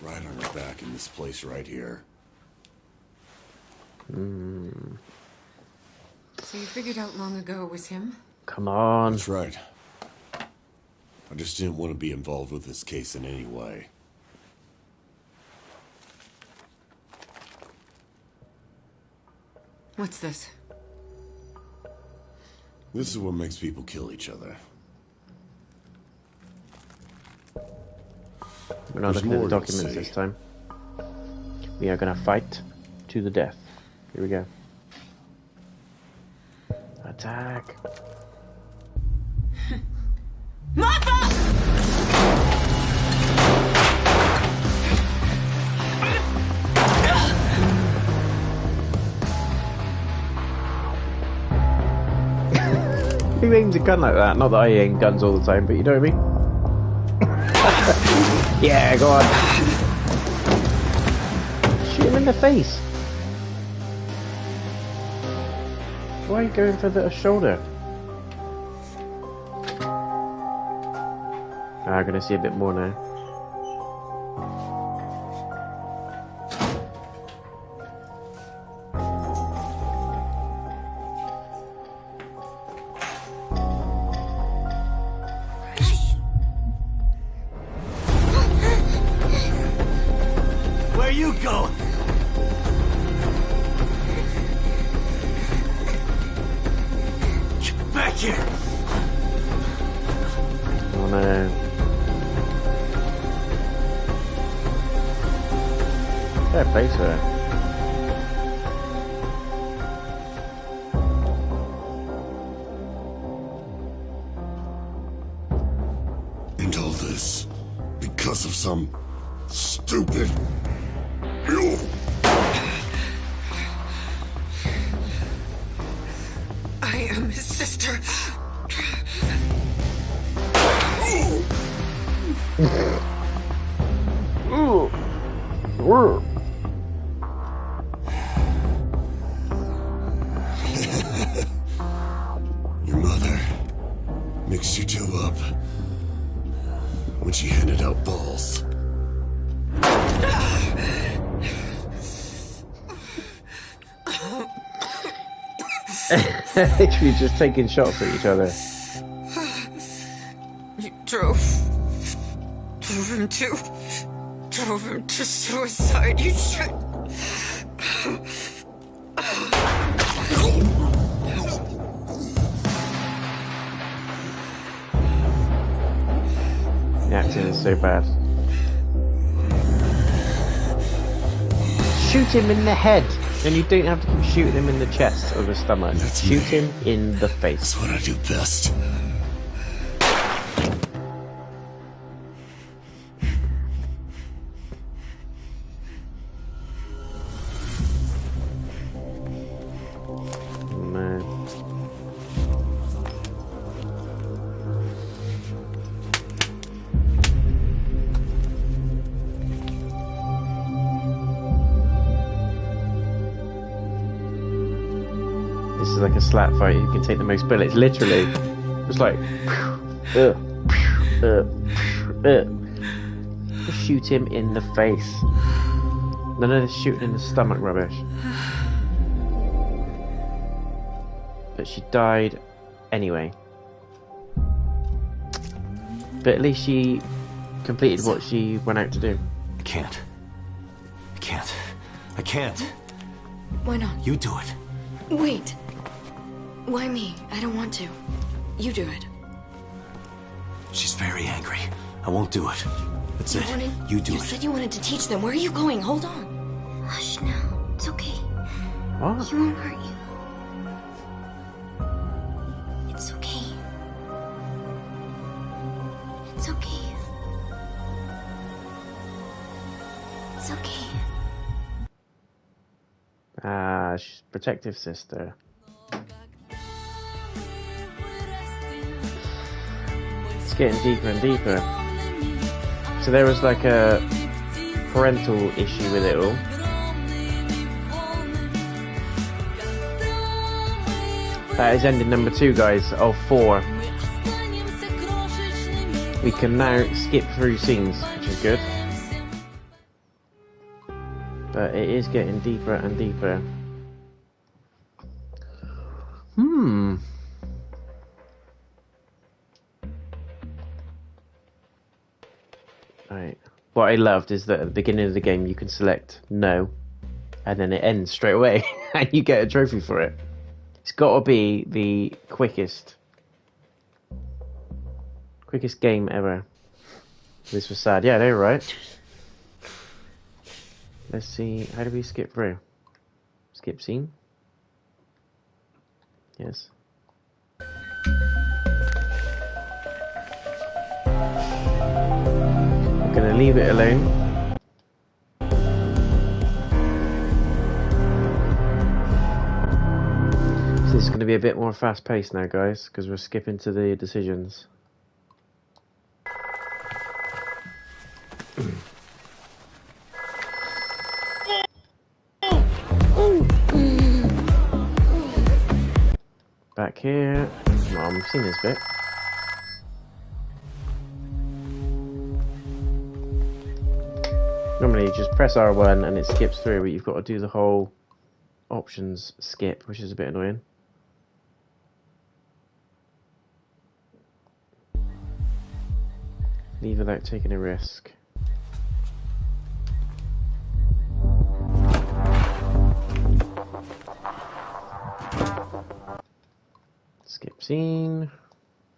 Right on her back in this place right here. So you figured out long ago it was him? Come on. That's right. I just didn't want to be involved with this case in any way. What's this? This is what makes people kill each other. We're not There's looking at more the to documents see. this time. We are gonna fight to the death. Here we go. Attack. Who aims a gun like that? Not that I aim guns all the time, but you know what I mean? Yeah, go on. Shoot him in the face. Why are you going for the shoulder? I'm gonna see a bit more now. Where you going? Get back here! Oh no. Fair play to her. And all this because of some stupid... I am his sister. Ooh. Ooh. Your mother mixed you two up when she handed out balls. Literally just taking shots at each other. You drove him to suicide. You should. The acting is so bad. Shoot him in the head. Then you don't have to keep shooting him in the chest or the stomach. That's Shoot me. him in the face. That's what I do best. Oh, man. This is like a slap fight. You can take the most bullets. Literally, just like just shoot him in the face. None of this shooting in the stomach rubbish. But she died anyway. But at least she completed what she went out to do. I can't. I can't. I can't. Why not? You do it. Wait. Why me? I don't want to. You do it. She's very angry. I won't do it. That's it. You do You it. said you wanted to teach them. Where are you going? Hold on. Hush now. It's okay. What? He won't hurt you. It's okay. It's okay. It's okay. Ah, she's protective sister. It's getting deeper and deeper. So there was like a parental issue with it all. That is ending number 2, guys, of 4. We can now skip through scenes, which is good. But it is getting deeper and deeper. Right. What I loved is that at the beginning of the game you can select no, and then it ends straight away, and you get a trophy for it. It's got to be the quickest game ever. This was sad. Yeah, they're right. Let's see. How do we skip through? Skip scene? Yes. I'm gonna leave it alone. So this is gonna be a bit more fast paced now, guys, because we're skipping to the decisions. Back here. Oh, I've seen this bit. Normally you just press R1 and it skips through, but you've got to do the whole options skip, which is a bit annoying. Leave without taking a risk. Skip scene.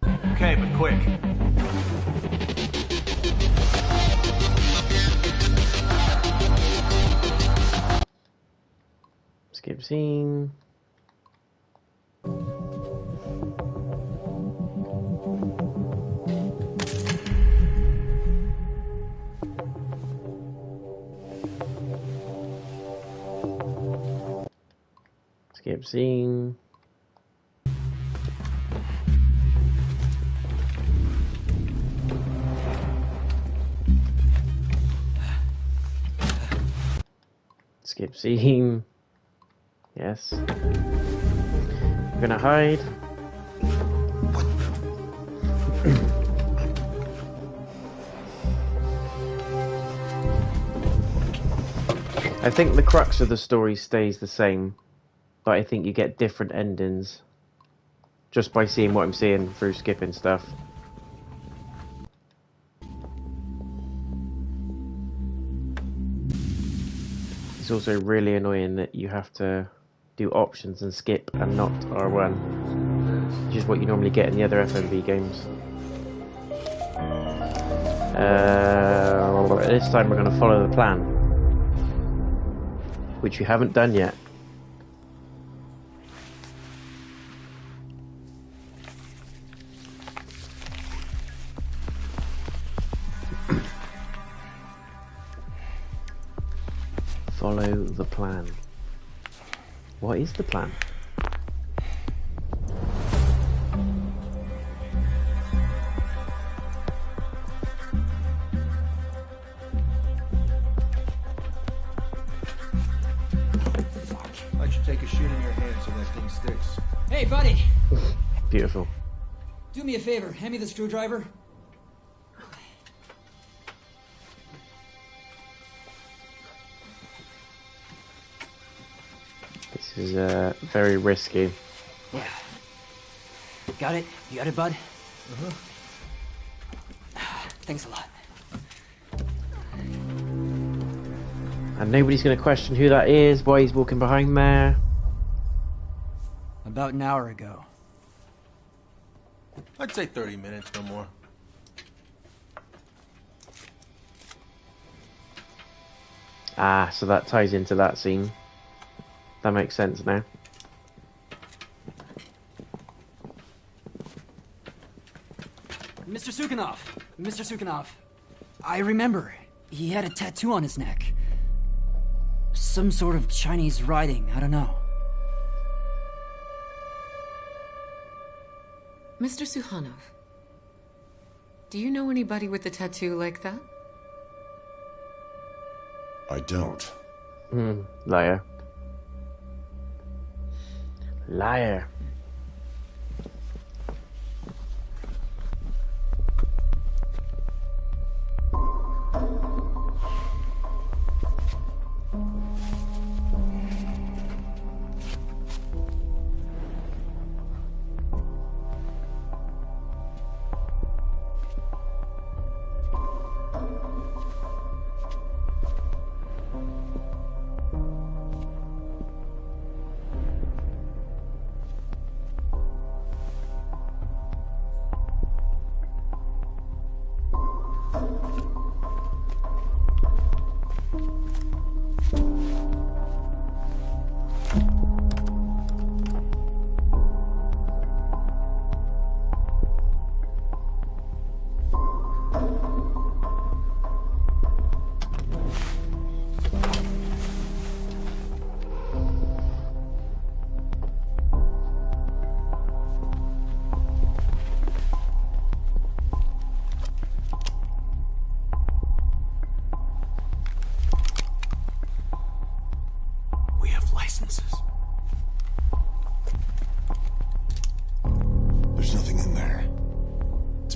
Okay, but quick. Skip scene. Skip scene. Skip scene. Yes. I'm gonna hide. I think the crux of the story stays the same, but I think you get different endings just by seeing what I'm seeing through skipping stuff. It's also really annoying that you have to do options and skip and not R1, which is what you normally get in the other FMV games. This time we're going to follow the plan, which we haven't done yet. Follow the plan. What is the plan? I should take a shit in your hand so that thing sticks. Hey, buddy! Beautiful. Do me a favor, hand me the screwdriver. This is very risky. Yeah. Got it? You got it, bud? Thanks a lot. And nobody's going to question who that is, why he's walking behind there. About an hour ago. I'd say 30 minutes, no more. Ah, so that ties into that scene. That makes sense now. Mr. Sukhanov! Mr. Sukhanov! I remember. He had a tattoo on his neck. Some sort of Chinese writing, I don't know. Mr. Sukhanov, do you know anybody with a tattoo like that? I don't. Liar.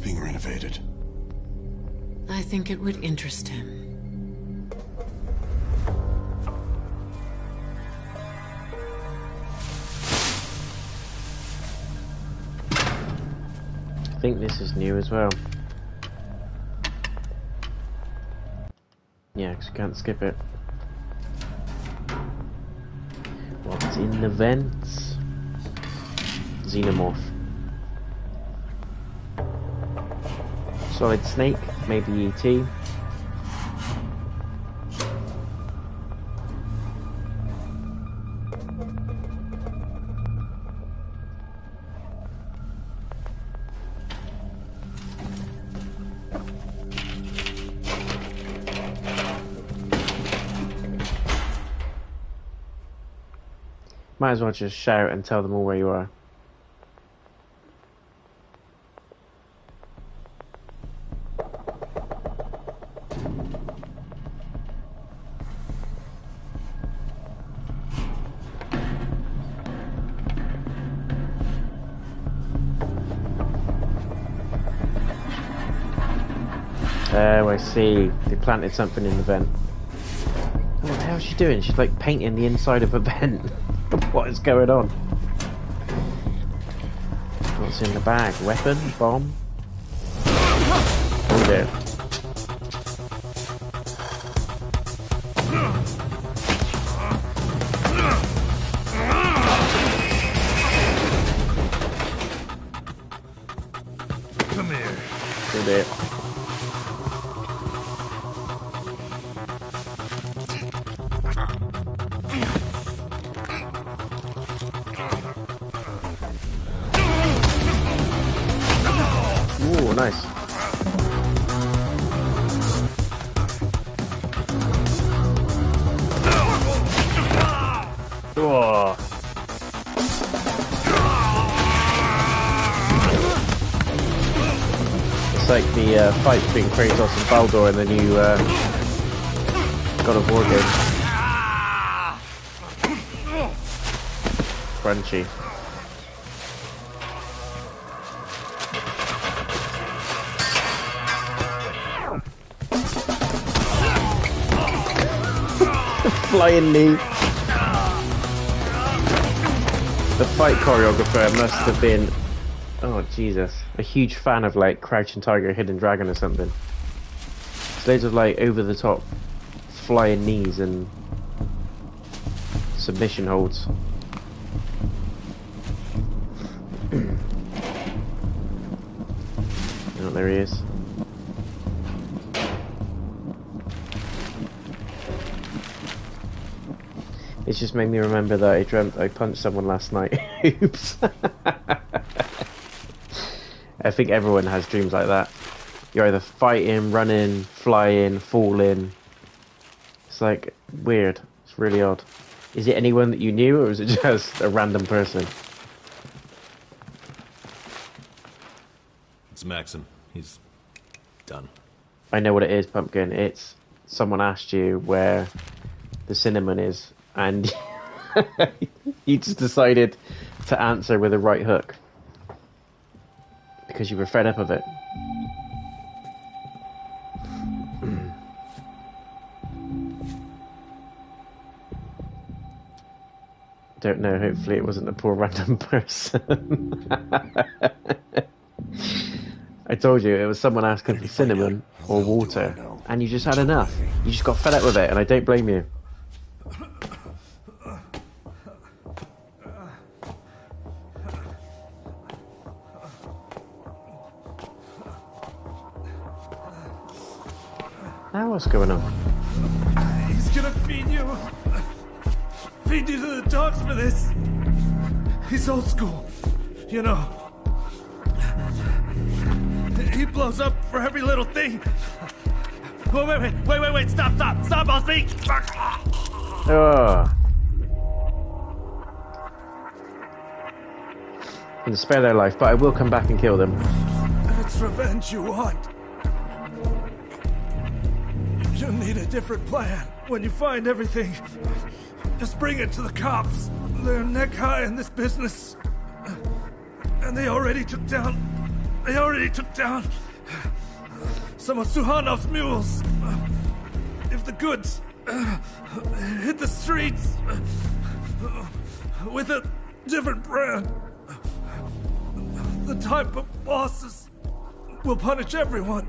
It's being renovated. I think it would interest him. I think this is new as well. Yeah, because you can't skip it. What's in the vents? Xenomorph. Solid Snake, maybe E.T. Might as well just shout and tell them all where you are. Oh, I see. They planted something in the vent. What the hell is she doing? She's like painting the inside of a vent. What is going on? What's in the bag? Weapon? Bomb? Oh dear. Come here. Oh dear. Ooh, nice. Oh. It's like the fight between Kratos and Baldur in the new God of War game. Crunchy. Flying knee. The fight choreographer must have been, oh Jesus, a huge fan of like Crouching Tiger, Hidden Dragon or something. It's loads of like over the top flying knees and submission holds. Oh, there he is. It's just made me remember that I dreamt I punched someone last night. Oops. I think everyone has dreams like that. You're either fighting, running, flying, falling. It's like weird. It's really odd. Is it anyone that you knew, or is it just a random person? It's Maxon. He's done. I know what it is, Pumpkin. It's someone asked you where the cinnamon is, and you just decided to answer with a right hook because you were fed up of it. Don't know, hopefully it wasn't a poor random person. I told you, it was someone asking for cinnamon or water, and you just had enough. You just got fed up with it, and I don't blame you. Now what's going on? He's gonna feed you. Feed you to the dogs for this. He's old school, you know. He blows up for every little thing. Wait, stop, I'll speak. Oh. I can spare their life, but I will come back and kill them. It's revenge you want. You'll need a different plan. When you find everything, just bring it to the cops. They're neck high in this business. And they already took down They already took down some of Suhanov's mules. If the goods hit the streets with a different brand, the type of bosses will punish everyone.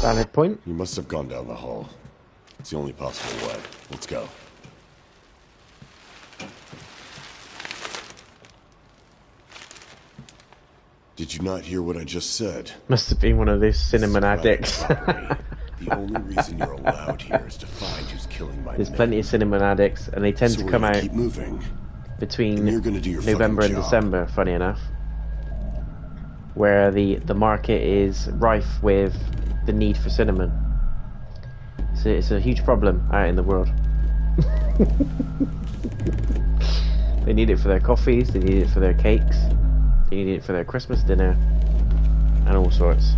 Valid point. You must have gone down the hall. It's the only possible way. Let's go. Did you not hear what I just said? Must have been one of those cinnamon This is addicts. private property. The only reason you're allowed here is to find who's killing my There's men. plenty of cinnamon addicts, and they tend So to we're come gonna out keep moving. between And you're gonna do your November fucking and job. December, funny enough, where the market is rife with the need for cinnamon. So it's a huge problem out in the world. They need it for their coffees, they need it for their cakes, they need it for their Christmas dinner, and all sorts.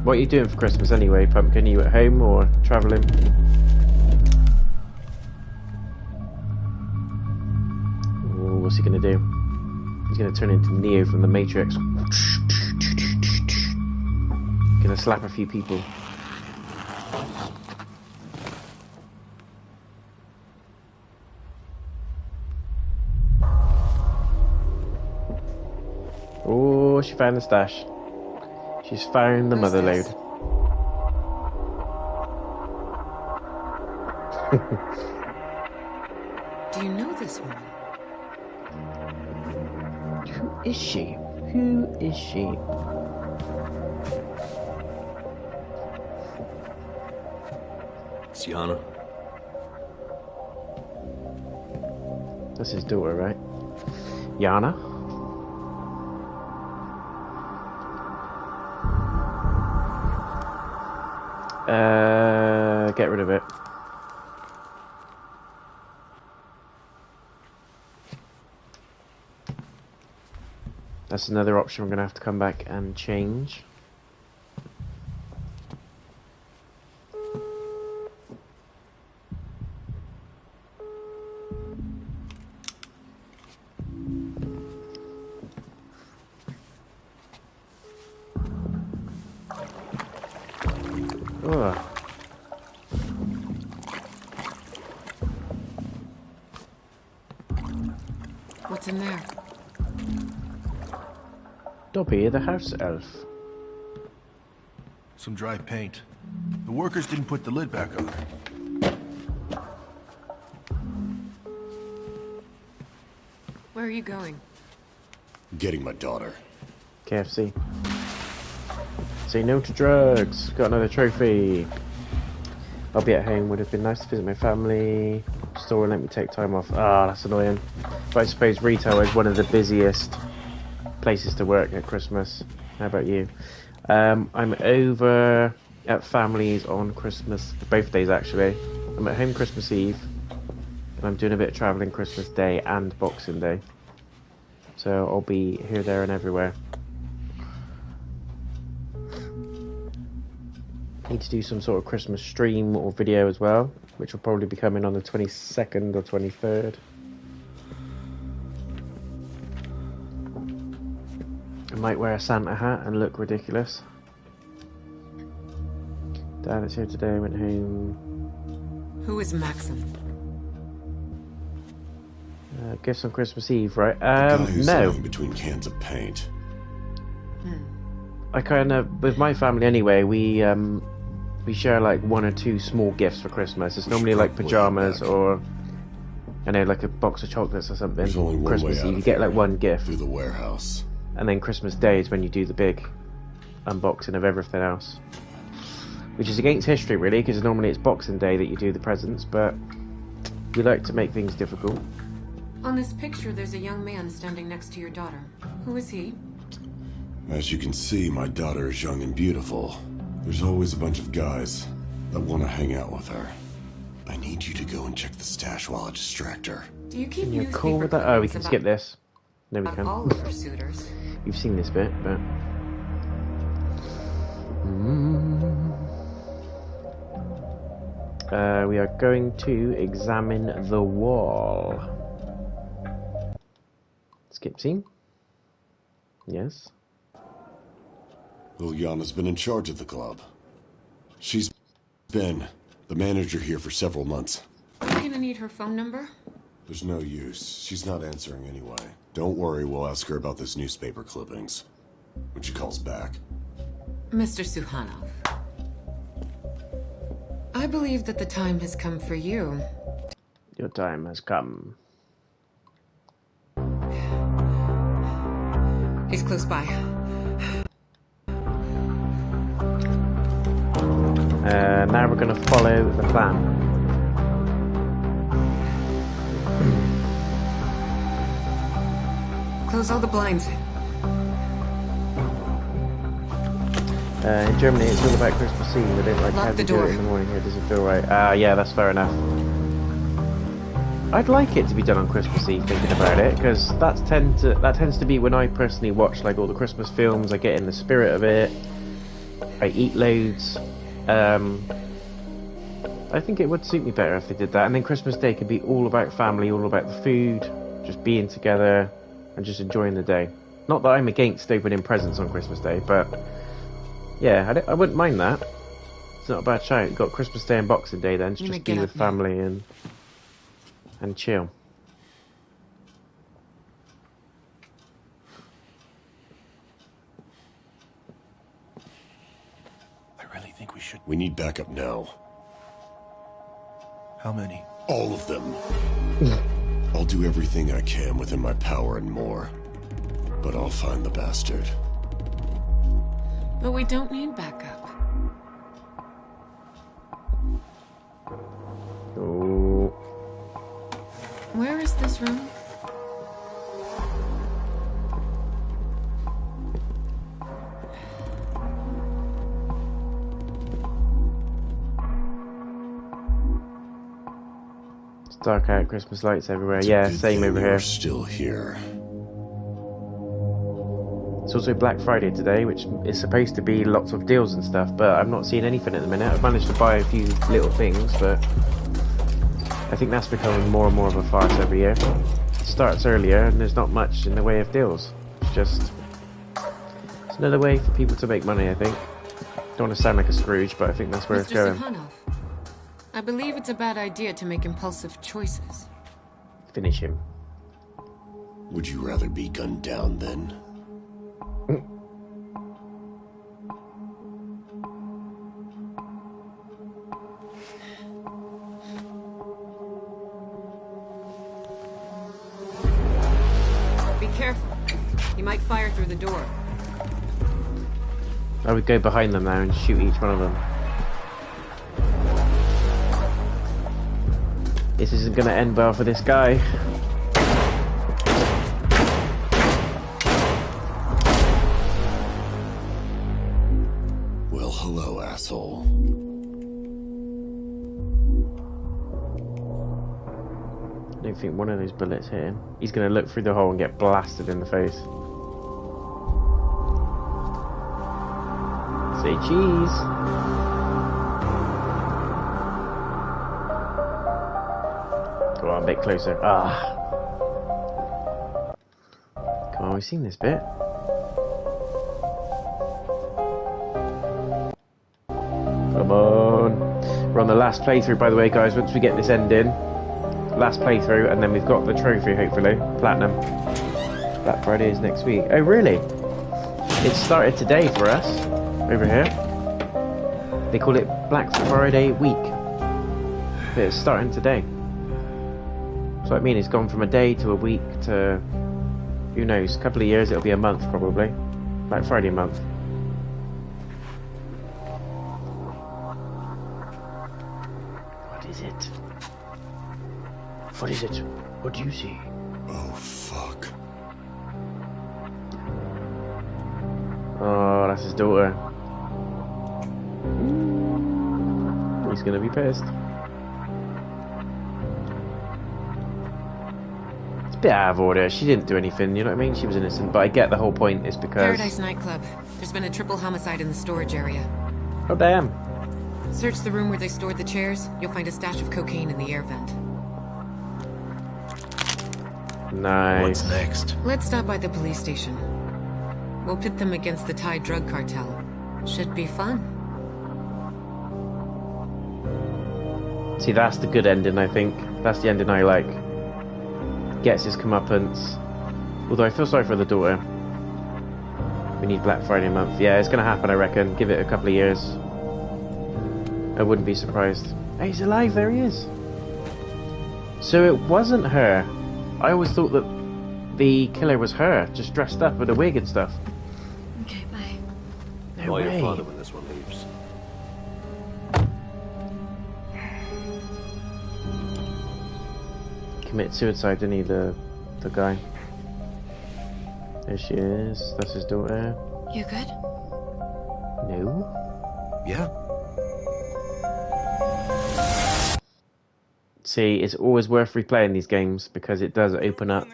What are you doing for Christmas anyway, Pumpkin? Are you at home or travelling? Oh, what's he gonna do? He's gonna turn into Neo from the Matrix. Gonna slap a few people. Oh, she found the stash. She's found the Who's mother this? lode. Do you know this woman? Who is she? Who is she? Sienna. That's his daughter, right? Yana? Get rid of it. That's another option we're going to have to come back and change. Ugh. What's in there? Dobby, the house elf. Some dry paint. The workers didn't put the lid back on. Where are you going? Getting my daughter. KFC. Say no to drugs. Got another trophy. I'll be at home. Would have been nice to visit my family. Store won't let me take time off. Ah, that's annoying. But I suppose retail is one of the busiest places to work at Christmas. How about you? I'm over at family's on Christmas, both days actually. I'm at home Christmas Eve, and I'm doing a bit of travelling Christmas Day and Boxing Day. So I'll be here, there, and everywhere. Need to do some sort of Christmas stream or video as well, which will probably be coming on the 22nd or 23rd. I might wear a Santa hat and look ridiculous. Dad is here today, I went home. Who is Maxim? Gifts on Christmas Eve, right? The guy who's No. lying between cans of paint. I kind of, with my family anyway, we share like one or two small gifts for Christmas. It's We normally should like probably pajamas head back. or, I know, like a box of chocolates or something. There's only one Christmas way out Eve, you of get here. like one gift, Through the warehouse. and then Christmas Day is when you do the big unboxing of everything else. Which is against history, really, because normally it's Boxing Day that you do the presents, but we like to make things difficult. On this picture, there's a young man standing next to your daughter. Who is he? As you can see, my daughter is young and beautiful. There's always a bunch of guys that want to hang out with her. I need you to go and check the stash while I distract her. Do you keep And you're newspaper cool with that? Oh, we clippings can skip this. No, we about can. all of her suitors? You've seen this bit, but... we are going to examine the wall. Skip scene. Yes. Liliana's been in charge of the club. She's been the manager here for several months. Are you gonna need her phone number? There's no use. She's not answering anyway. Don't worry, we'll ask her about this newspaper clippings when she calls back. Mr. Suhanov, I believe that the time has come for you. Your time has come. He's close by. Now we're going to follow the plan. Close all the blinds. In Germany, it's all about Christmas Eve. They don't like Lock how the they do door. it in the morning here. Doesn't feel right. Yeah, that's fair enough. I'd like it to be done on Christmas Eve, thinking about it, because that tends to be when I personally watch like all the Christmas films. I get in the spirit of it. I eat loads. I think it would suit me better if they did that. And then Christmas Day could be all about family, all about the food, just being together and just enjoying the day. Not that I'm against opening presents on Christmas Day, but yeah, I wouldn't mind that. It's not a bad shout. You've got Christmas Day and Boxing Day then, to just be with family and chill. I really think we should. We need backup now. How many? All of them. I'll do everything I can within my power and more. But I'll find the bastard. But we don't need backup. Oh. Where is this room? It's dark out, Christmas lights everywhere. It's a Yeah, good same thing over you're here. still here. It's also Black Friday today, which is supposed to be lots of deals and stuff, but I'm not seeing anything at the minute. I've managed to buy a few little things, but I think that's becoming more and more of a farce every year. It starts earlier, and there's not much in the way of deals. It's another way for people to make money, I think. Don't want to sound like a Scrooge, but I think that's where it's going. Suhanov, I believe it's a bad idea to make impulsive choices. Finish him. Would you rather be gunned down then? Be careful. He might fire through the door. I would go behind them now and shoot each one of them. This isn't going to end well for this guy. Well, hello, asshole. I don't think one of those bullets hit him. He's going to look through the hole and get blasted in the face. Say cheese. Go on, a bit closer. Ah. Come on, we've seen this bit. Come on. We're on the last playthrough, by the way, guys. Once we get this ending, last playthrough, and then we've got the trophy, hopefully. Platinum. Black Friday is next week. Oh, really? It started today for us. Over here. They call it Black Friday week. But it's starting today. So I mean, it's gone from a day to a week to, who knows, a couple of years, it'll be a month probably. Black Friday month. What is it? What is it? What do you see? Oh, fuck. Oh, that's his daughter. He's gonna be pissed. It's a bit out of order. She didn't do anything, you know what I mean? She was innocent, but I get the whole point is because... Paradise nightclub. There's been a triple homicide in the storage area. Oh, damn. Search the room where they stored the chairs. You'll find a stash of cocaine in the air vent. Nice. What's next? Let's stop by the police station. We'll pit them against the Thai drug cartel. Should be fun. See, that's the good ending, I think. That's the ending I like. Gets his comeuppance. Although I feel sorry for the daughter. We need Black Friday month. Yeah, it's gonna happen, I reckon. Give it a couple of years. I wouldn't be surprised. Hey, he's alive, there he is. So it wasn't her. I always thought that the killer was her, just dressed up with a wig and stuff. Okay, bye. No Call way. your father when this one leaves. Commit suicide, didn't he, the guy? There she is. That's his daughter. You good? No. Yeah. See, it's always worth replaying these games because it does open up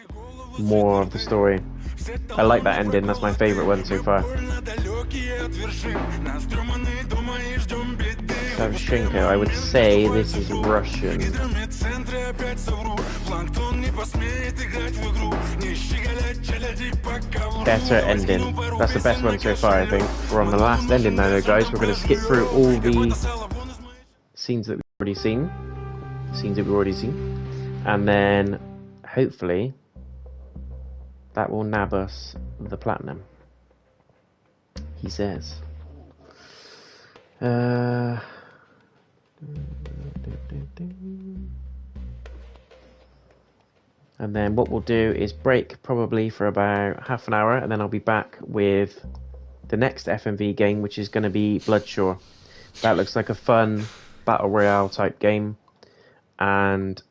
more of the story. I like that ending. That's my favourite one so far. Savchenko, I would say this is Russian. Better ending. That's the best one so far, I think. We're on the last ending now, though, guys. We're going to skip through all the scenes that we've already seen. And then, hopefully, that will nab us the platinum. He says. And then what we'll do is break probably for about half an hour, and then I'll be back with the next FMV game, which is going to be Bloodshore. That looks like a fun battle royale type game, and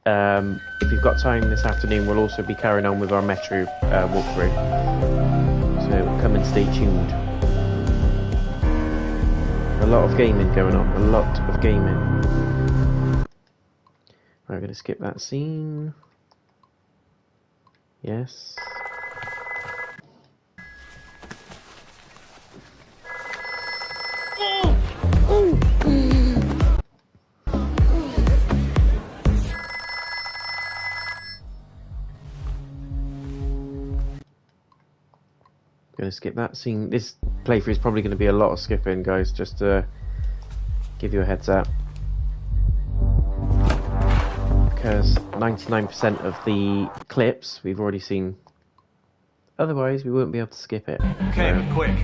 if you've got time this afternoon, we'll also be carrying on with our Metro walkthrough. So come and stay tuned. A lot of gaming going on. A lot of gaming. Right, we're going to skip that scene. Yes. Going to skip that scene. This playthrough is probably going to be a lot of skipping, guys, just to give you a heads up. Because 99% of the clips we've already seen. Otherwise, we won't be able to skip it. Okay, So, quick.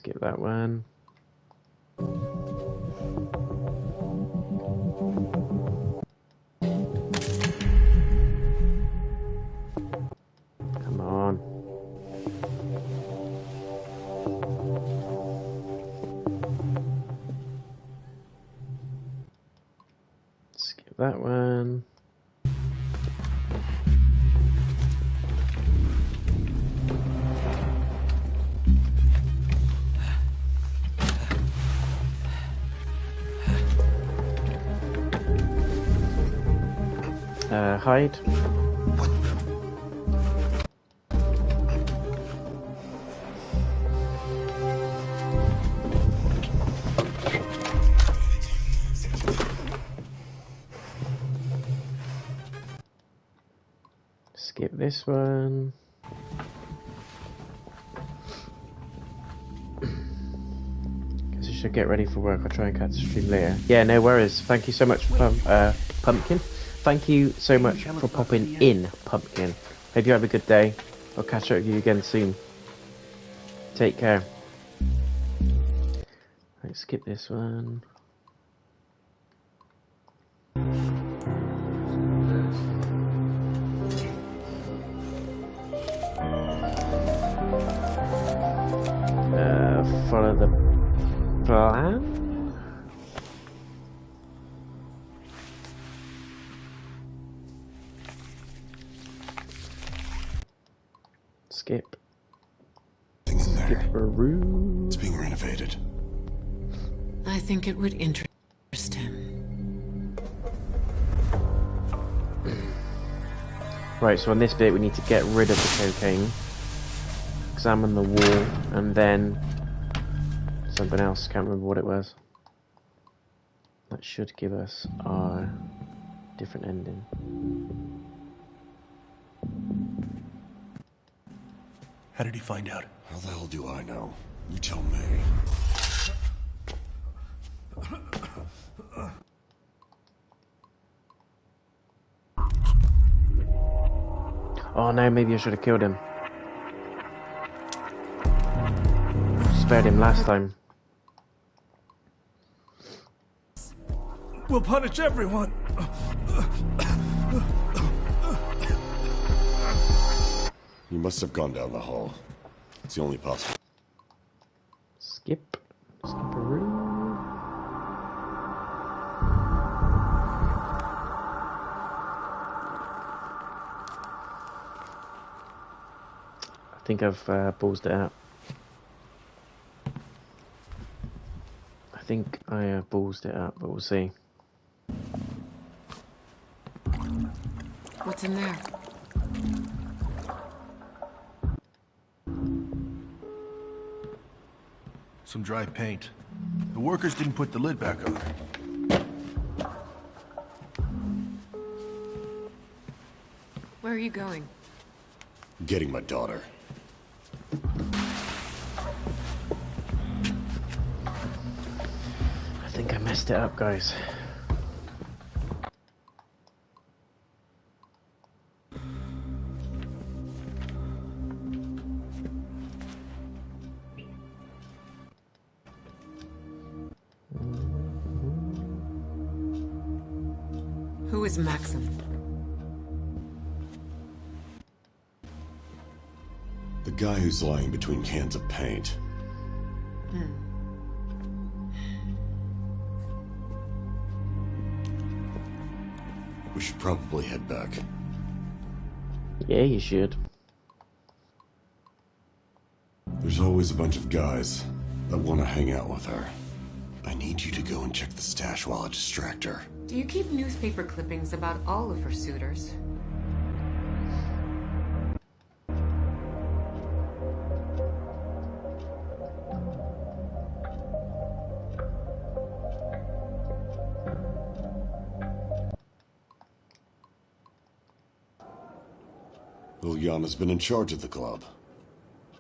skip that one. Come on. Skip that one. Hide. Skip this one. Guess I should get ready for work. I'll try and catch the stream later. Yeah, no worries. Thank you so much, Pumpkin. Thank you so much for popping in, Pumpkin. Hope you have a good day. I'll catch up with you again soon. Take care. Right, skip this one. Follow the plan. Skip. Skip-a-roo. It's being renovated. I think it would interest him. Right, so on this bit we need to get rid of the cocaine. Because examine the wall, and then something else. Can't remember what it was. That should give us our different ending. How did he find out? How the hell do I know? You tell me. Oh no, maybe I should have killed him. Spared him last time. We'll punish everyone. You must have gone down the hall. It's the only possible. Skip-a-roo. I think I've paused it out. I think I have paused it out, but we'll see. What's in there? Some dry paint. The workers didn't put the lid back on. Where are you going? Getting my daughter. I think I messed it up, guys. Who is Maxim? The guy who's lying between cans of paint. We should probably head back. Yeah, you should. There's always a bunch of guys that want to hang out with her. I need you to go and check the stash while I distract her. Do you keep newspaper clippings about all of her suitors? Liliana's been in charge of the club.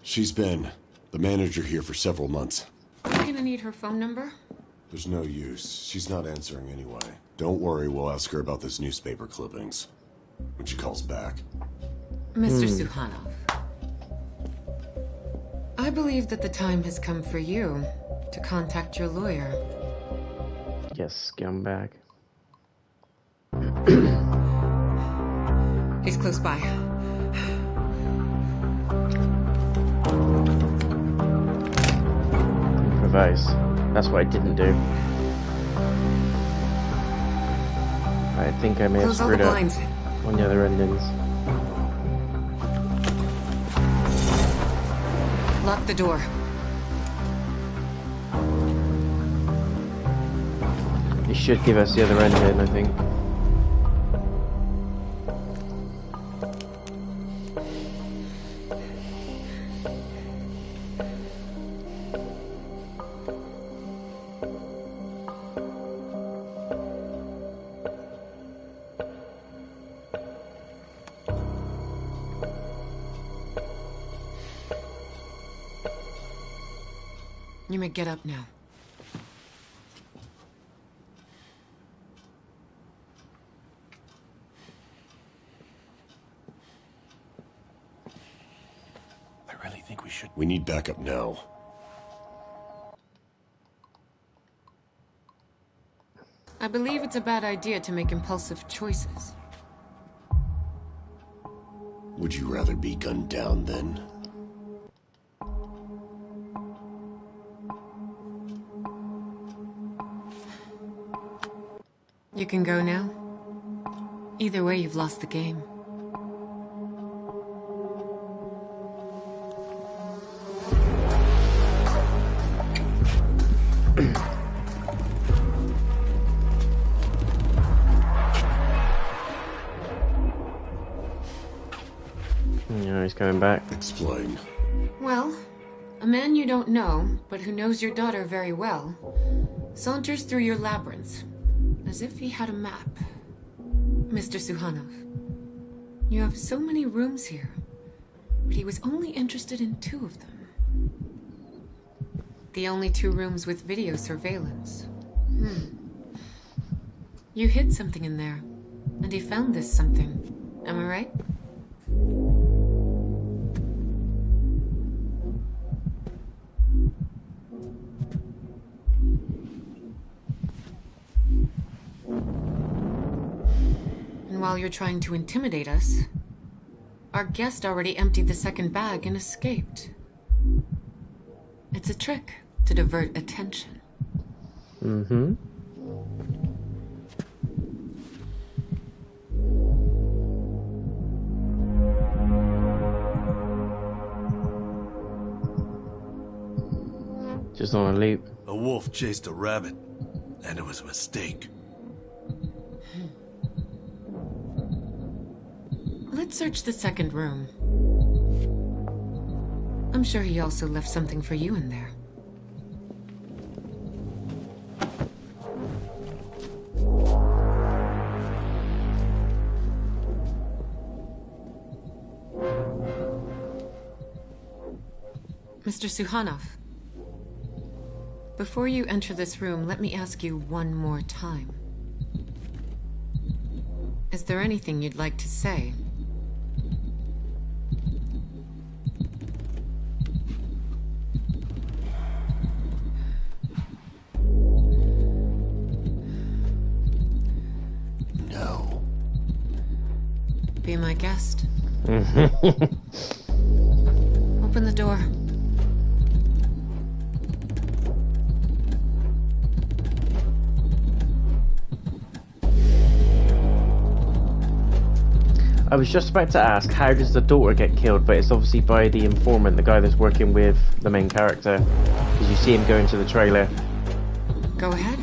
She's been the manager here for several months. Are you gonna need her phone number? There's no use. She's not answering anyway. Don't worry, we'll ask her about this newspaper clippings when she calls back. Mr. Suhanov, I believe that the time has come for you to contact your lawyer. Yes, scumbag. He's close by. Improvise. That's what I didn't do. I think I may have Close all the screwed up blinds. on the other endings. Lock the door. It should give us the other ending, I think. You may get up now. I really think we should... We need backup now. I believe it's a bad idea to make impulsive choices. Would you rather be gunned down then? You can go now. Either way, you've lost the game. Yeah, he's coming back. Explain. Well, a man you don't know, but who knows your daughter very well, saunters through your labyrinth, as if he had a map. Mr. Suhanov, you have so many rooms here, but he was only interested in 2 of them. The only 2 rooms with video surveillance. You hid something in there, and he found this something. Am I right? And while you're trying to intimidate us, our guest already emptied the second bag and escaped. It's a trick to divert attention. Mm-hmm. Just on a loop. A wolf chased a rabbit, and it was a mistake. Let's search the second room. I'm sure he also left something for you in there. Mr. Suhanov, before you enter this room, let me ask you one more time. Is there anything you'd like to say? No. Be my guest. Open the door. I was just about to ask, how does the daughter get killed? But it's obviously by the informant, the guy that's working with the main character. Because you see him go into the trailer. Go ahead.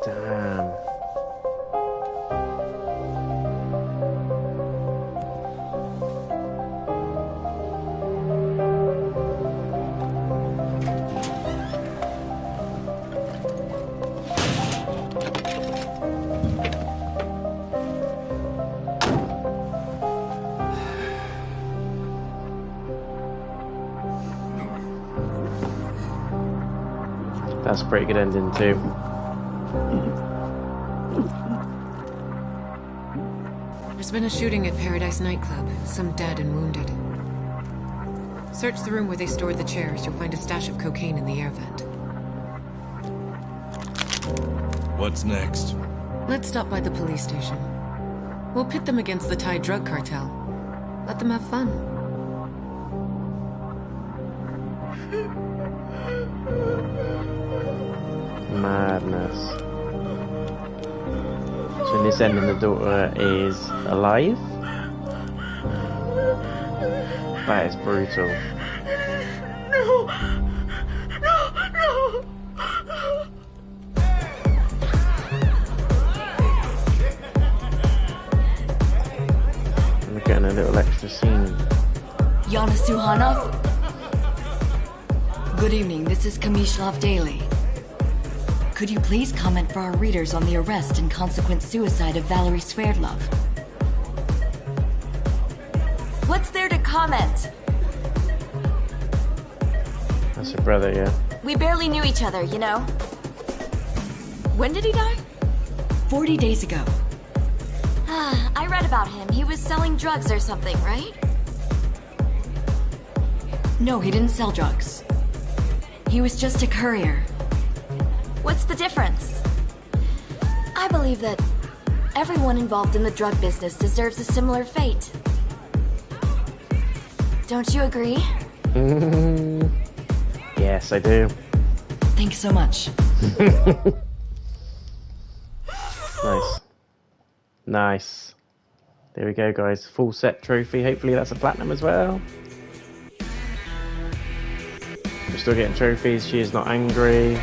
Damn. That's a pretty good ending too. There's been a shooting at Paradise nightclub. Some dead and wounded. Search the room where they stored the chairs. You'll find a stash of cocaine in the air vent. What's next? Let's stop by the police station. We'll pit them against the Thai drug cartel. Let them have fun. Madness. So in this ending, the daughter is alive? That is brutal. No! No! No! We're getting a little extra scene. Yana Suhanov? Good evening, this is Kamyshlov Daily. Could you please comment for our readers on the arrest and consequent suicide of Valerie Sverdlov? What's there to comment? That's her brother, yeah. We barely knew each other, you know? When did he die? 40 days ago. I read about him. He was selling drugs or something, right? No, he didn't sell drugs. He was just a courier. What's the difference? I believe that everyone involved in the drug business deserves a similar fate. Don't you agree? Yes, I do. Thanks so much. Nice. Nice. There we go, guys. Full set trophy. Hopefully that's a platinum as well. We're still getting trophies. She is not angry.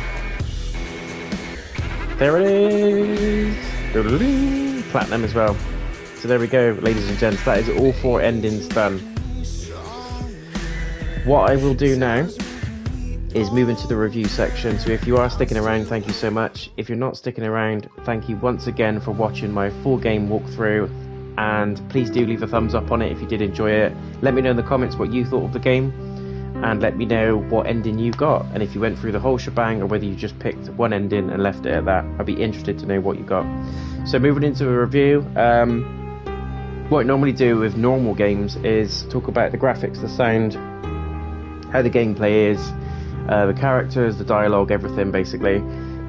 There it is. Platinum as well. So there we go, ladies and gents. That is all 4 endings done. What I will do now is move into the review section. So if you are sticking around, thank you so much. If you're not sticking around, thank you once again for watching my full game walkthrough, and please do leave a thumbs up on it if you did enjoy it. Let me know in the comments what you thought of the game, and let me know what ending you got, and if you went through the whole shebang or whether you just picked one ending and left it at that. I'd be interested to know what you got. So moving into a review, what I normally do with normal games is talk about the graphics, the sound, how the gameplay is, the characters, the dialogue, everything basically.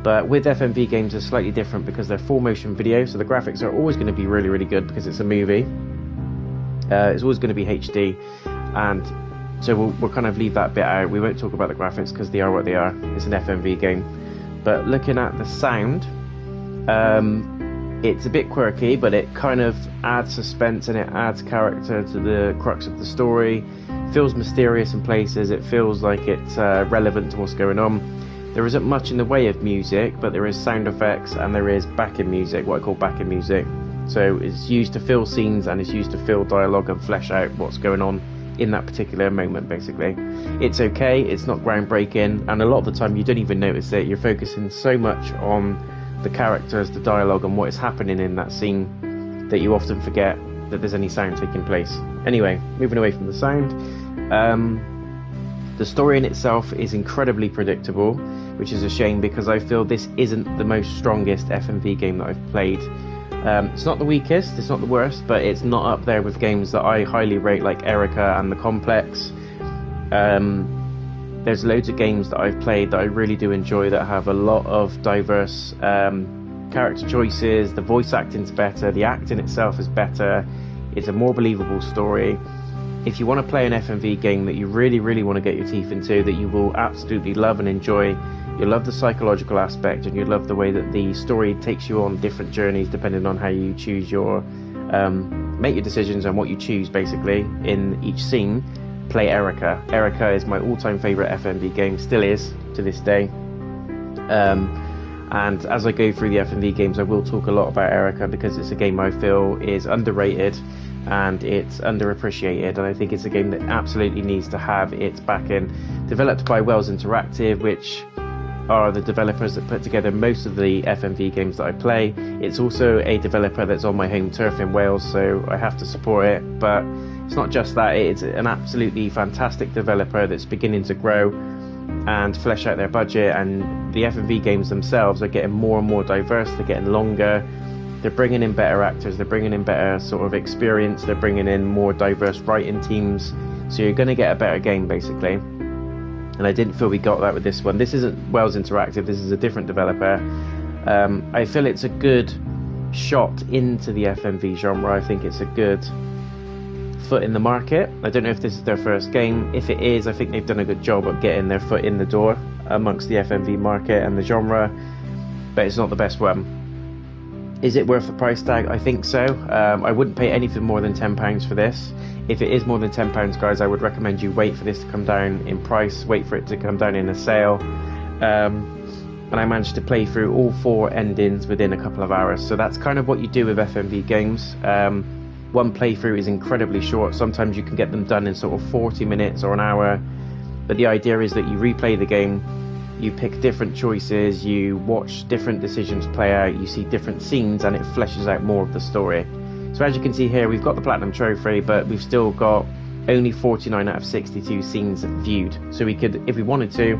But with FMV games it's slightly different because they're full motion video, so the graphics are always going to be really, really good because it's a movie. It's always going to be HD, and so we'll kind of leave that bit out. We won't talk about the graphics because they are what they are. It's an FMV game. But looking at the sound, it's a bit quirky, but it kind of adds suspense and it adds character to the crux of the story. It feels mysterious in places. It feels like it's relevant to what's going on. There isn't much in the way of music, but there is sound effects and there is backing music, what I call backing music. So it's used to fill scenes and it's used to fill dialogue and flesh out what's going on in that particular moment basically. It's okay, it's not groundbreaking, and a lot of the time you don't even notice it. You're focusing so much on the characters, the dialogue, and what is happening in that scene that you often forget that there's any sound taking place. Anyway, moving away from the sound, the story in itself is incredibly predictable, which is a shame because I feel this isn't the most strongest FMV game that I've played. It's not the weakest, it's not the worst, but it's not up there with games that I highly rate like Erica and The Complex. There's loads of games that I've played that I really do enjoy that have a lot of diverse character choices. The voice acting's better, the acting itself is better, it's a more believable story. If you want to play an FMV game that you really, really want to get your teeth into, that you will absolutely love and enjoy, you'll love the psychological aspect and you'll love the way that the story takes you on different journeys depending on how you choose your make your decisions and what you choose basically in each scene, play Erica. Erica is my all-time favourite FMV game, still is to this day. And as I go through the FMV games I will talk a lot about Erica because it's a game I feel is underrated and it's underappreciated, and I think it's a game that absolutely needs to have its backing. Developed by Wells Interactive, which are the developers that put together most of the FMV games that I play. It's also a developer that's on my home turf in Wales, so I have to support it. But it's not just that, it's an absolutely fantastic developer that's beginning to grow and flesh out their budget, and the FMV games themselves are getting more and more diverse, they're getting longer, they're bringing in better actors, they're bringing in better sort of experience, they're bringing in more diverse writing teams, so you're going to get a better game basically. And I didn't feel we got that with this one. This isn't Wells Interactive, this is a different developer. I feel it's a good shot into the FMV genre. I think it's a good foot in the market. I don't know if this is their first game. If it is, I think they've done a good job of getting their foot in the door amongst the FMV market and the genre, but it's not the best one. Is it worth the price tag? I think so. I wouldn't pay anything more than £10 for this. If it is more than £10, guys, I would recommend you wait for this to come down in price, wait for it to come down in a sale. And I managed to play through all 4 endings within a couple of hours, so that's kind of what you do with FMV games. One playthrough is incredibly short. Sometimes you can get them done in sort of 40 minutes or an hour, but the idea is that you replay the game, you pick different choices, you watch different decisions play out, you see different scenes, and it fleshes out more of the story. So as you can see here, we've got the Platinum Trophy, but we've still got only 49 out of 62 scenes viewed. So we could, if we wanted to,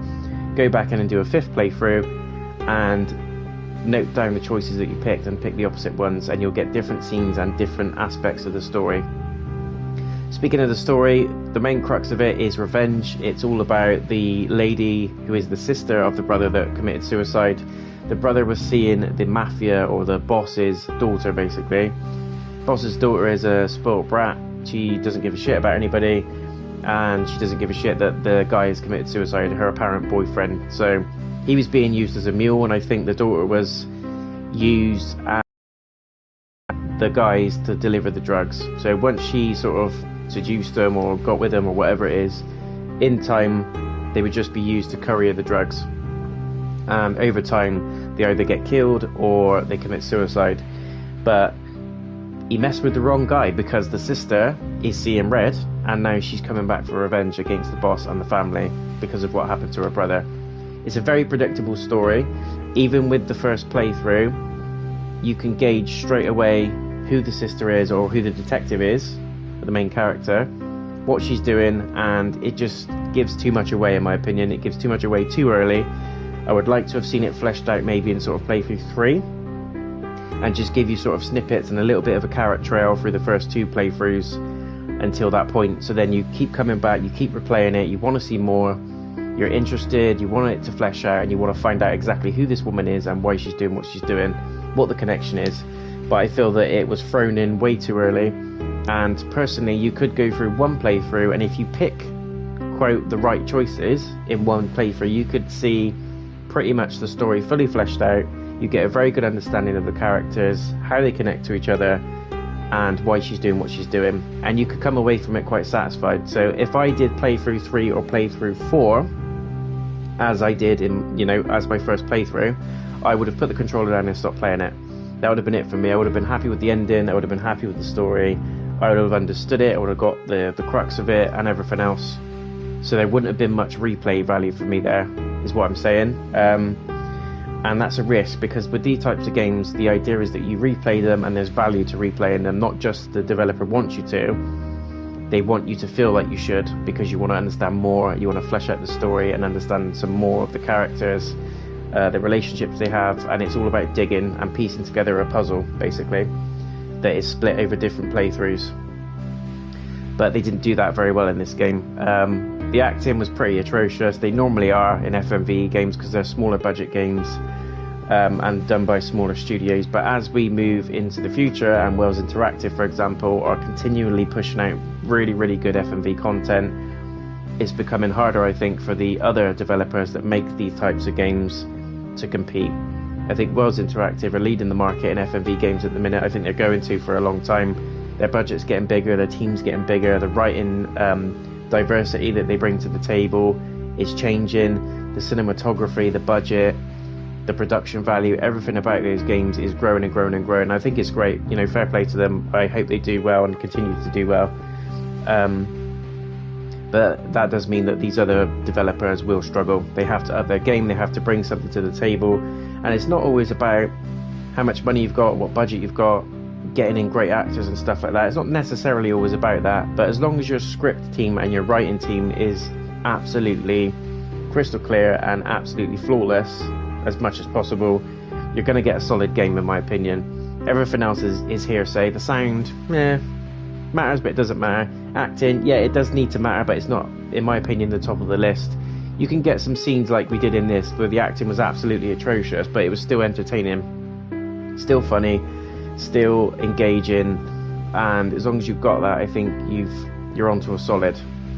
go back in and do a 5th playthrough and note down the choices that you picked and pick the opposite ones, and you'll get different scenes and different aspects of the story. Speaking of the story, the main crux of it is revenge. It's all about the lady who is the sister of the brother that committed suicide. The brother was seeing the mafia, or the boss's daughter basically. Boss's daughter is a spoiled brat. She doesn't give a shit about anybody, and she doesn't give a shit that the guy has committed suicide, her apparent boyfriend. So he was being used as a mule, and I think the daughter was used as the guys to deliver the drugs. So once she sort of seduced them or got with them or whatever it is, in time they would just be used to courier the drugs. And over time, they either get killed or they commit suicide. But he messed with the wrong guy, because the sister is seeing red, and now she's coming back for revenge against the boss and the family because of what happened to her brother. It's a very predictable story. Even with the first playthrough, you can gauge straight away who the sister is or who the detective is, the main character, what she's doing, and it just gives too much away, in my opinion. It gives too much away too early. I would like to have seen it fleshed out maybe in sort of playthrough 3, and just give you sort of snippets and a little bit of a carrot trail through the first 2 playthroughs until that point. So then you keep coming back, you keep replaying it, you want to see more, you're interested, you want it to flesh out, and you want to find out exactly who this woman is and why she's doing what she's doing, what the connection is. But I feel that it was thrown in way too early, and personally you could go through one playthrough, and if you pick, quote, the right choices in one playthrough, you could see pretty much the story fully fleshed out. You get a very good understanding of the characters, how they connect to each other, and why she's doing what she's doing, and you could come away from it quite satisfied. So if I did playthrough 3 or playthrough 4, as I did in, as my first playthrough, I would have put the controller down and stopped playing it. That would have been it for me. I would have been happy with the ending, I would have been happy with the story, I would have understood it, I would have got the crux of it and everything else. So there wouldn't have been much replay value for me there, is what I'm saying. And that's a risk, because with these types of games, the idea is that you replay them and there's value to replaying them, not just the developer wants you to, they want you to feel like you should, because you want to understand more, you want to flesh out the story and understand some more of the characters, the relationships they have, and it's all about digging and piecing together a puzzle, basically, that is split over different playthroughs. But they didn't do that very well in this game. The acting was pretty atrocious. They normally are in FMV games because they're smaller budget games and done by smaller studios. But as we move into the future, and Wells Interactive, for example, are continually pushing out really, really good FMV content, it's becoming harder, I think, for the other developers that make these types of games to compete. I think Wells Interactive are leading the market in FMV games at the minute. I think they're going to for a long time. Their budget's getting bigger, their team's getting bigger, the writing diversity that they bring to the table is changing, the cinematography, the budget, the production value, everything about those games is growing and growing and growing. I think it's great, fair play to them. I hope they do well and continue to do well. But that does mean that these other developers will struggle. They have to up their game, they have to bring something to the table, and it's not always about how much money you've got, what budget you've got, getting in great actors and stuff like that. It's not necessarily always about that, but as long as your script team and your writing team is absolutely crystal clear and absolutely flawless as much as possible, you're going to get a solid game, in my opinion. Everything else is hearsay. The sound, matters, but it doesn't matter. Acting, yeah, it does need to matter, but it's not, in my opinion, the top of the list. You can get some scenes like we did in this where the acting was absolutely atrocious, but it was still entertaining, still funny, still engaging, and as long as you've got that, I think you're onto a solid.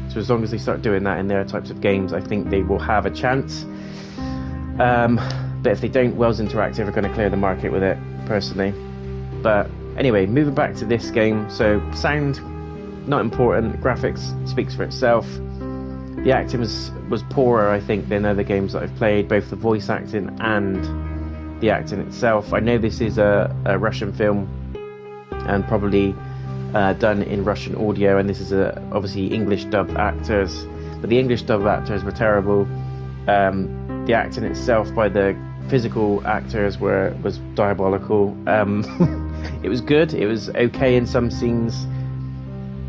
So as long as they start doing that in their types of games, I think they will have a chance. But if they don't, Wells Interactive are going to clear the market with it, personally. But anyway, moving back to this game, so sound, not important, graphics speaks for itself. The acting was poorer, I think, than other games that I've played, both the voice acting and the acting itself. I know this is a Russian film and probably done in Russian audio, and this is obviously English dubbed actors, but the English dubbed actors were terrible. The acting itself by the physical actors was diabolical. It was good, it was okay in some scenes,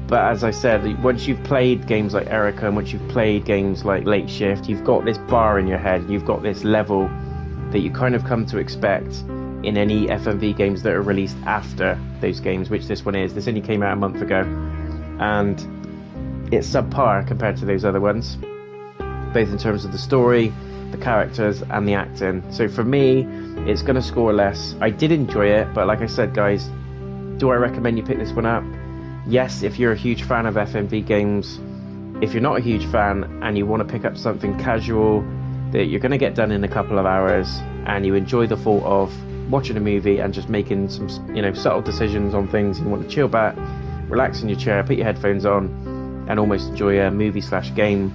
but as I said, once you've played games like Erica and once you've played games like Late Shift, you've got this bar in your head, you've got this level that you kind of come to expect in any FMV games that are released after those games, which this one is. This only came out a month ago, and it's subpar compared to those other ones, both in terms of the story, the characters, and the acting. So for me, it's going to score less. I did enjoy it, but like I said, guys, do I recommend you pick this one up? Yes, if you're a huge fan of FMV games. If you're not a huge fan and you want to pick up something casual that you're going to get done in a couple of hours, and you enjoy the thought of watching a movie and just making some, subtle decisions on things, you want to chill back, relax in your chair, put your headphones on, and almost enjoy a movie/game,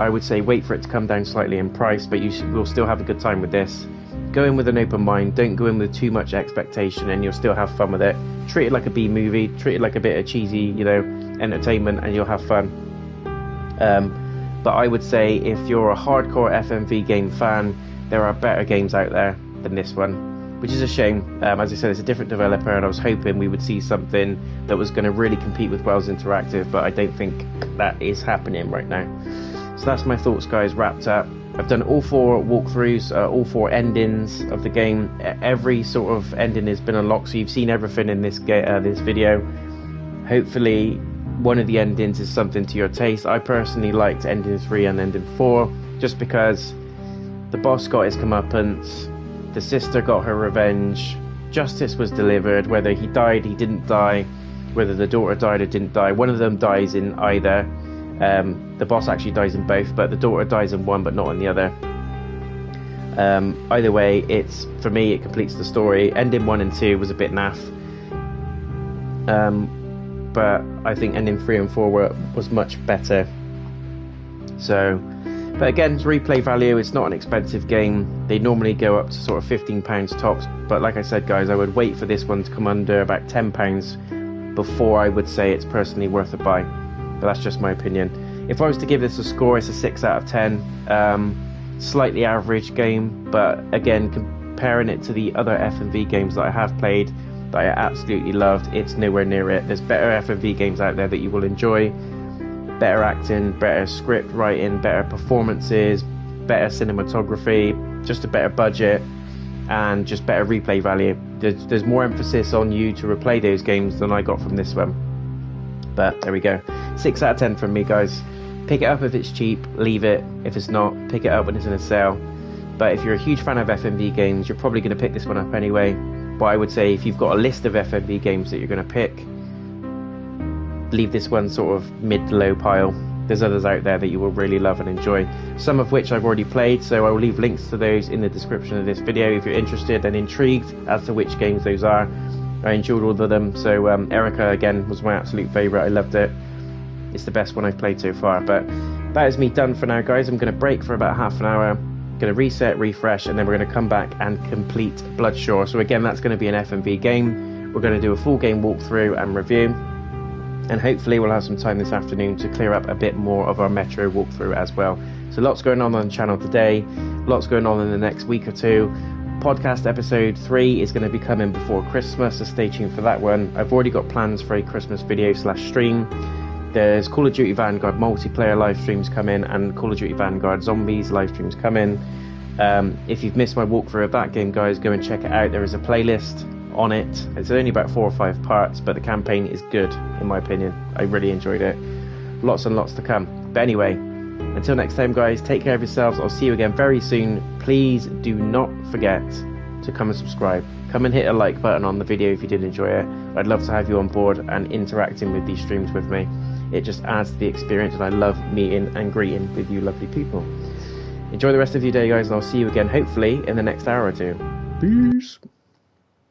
I would say wait for it to come down slightly in price, but you will still have a good time with this. Go in with an open mind, don't go in with too much expectation, and you'll still have fun with it. Treat it like a B movie, treat it like a bit of cheesy, you know, entertainment, and you'll have fun. But I would say if you're a hardcore FMV game fan, there are better games out there than this one, which is a shame. As I said, it's a different developer, and I was hoping we would see something that was going to really compete with Wells Interactive, but I don't think that is happening right now. So that's my thoughts, guys, wrapped up. I've done all 4 walkthroughs, all 4 endings of the game. Every sort of ending has been unlocked, so you've seen everything in this video. Hopefully one of the endings is something to your taste. I personally liked ending 3 and ending 4, just because the boss got his comeuppance, the sister got her revenge, justice was delivered. Whether he died, he didn't die, whether the daughter died or didn't die, one of them dies in either. The boss actually dies in both, but the daughter dies in one but not in the other. Either way, for me it completes the story. Ending 1 and 2 was a bit naff, but I think ending 3 and 4 was much better. So, but again, it's replay value. It's not an expensive game. They normally go up to sort of £15 tops, but like I said, guys, I would wait for this one to come under about £10 before I would say it's personally worth a buy. But that's just my opinion. If I was to give this a score, it's a 6 out of 10. Slightly average game, but again, comparing it to the other FMV games that I have played that I absolutely loved, it's nowhere near it. There's better FMV games out there that you will enjoy. Better acting, better script writing, better performances, better cinematography, just a better budget, and just better replay value. There's more emphasis on you to replay those games than I got from this one. But there we go. 6 out of 10 from me, guys. Pick it up if it's cheap, leave it. If it's not, pick it up when it's in a sale. But if you're a huge fan of FMV games, you're probably going to pick this one up anyway. But I would say if you've got a list of FMV games that you're going to pick, leave this one sort of mid to low pile. There's others out there that you will really love and enjoy, some of which I've already played, so I will leave links to those in the description of this video if you're interested and intrigued as to which games those are. I enjoyed all of them. So Erica, again, was my absolute favourite. I loved it. It's the best one I've played so far. But that is me done for now, guys. I'm going to break for about half an hour, going to reset, refresh, and then we're going to come back and complete Bloodshore. So again, that's going to be an FMV game. We're going to do a full game walkthrough and review, and hopefully we'll have some time this afternoon to clear up a bit more of our Metro walkthrough as well. So lots going on the channel today, lots going on in the next week or two. Podcast episode 3 is going to be coming before Christmas, so stay tuned for that one. I've already got plans for a Christmas video / stream. There's Call of Duty Vanguard multiplayer live streams coming, and Call of Duty Vanguard Zombies live streams coming. If you've missed my walkthrough of that game, guys, go and check it out. There is a playlist on it. It's only about 4 or 5 parts, but the campaign is good in my opinion. I really enjoyed it. Lots and lots to come. But anyway, until next time, guys, take care of yourselves. I'll see you again very soon. Please do not forget to come and subscribe. Come and hit a like button on the video if you did enjoy it. I'd love to have you on board and interacting with these streams with me. It just adds to the experience, and I love meeting and greeting with you lovely people. Enjoy the rest of your day, guys, and I'll see you again hopefully in the next hour or two. Peace.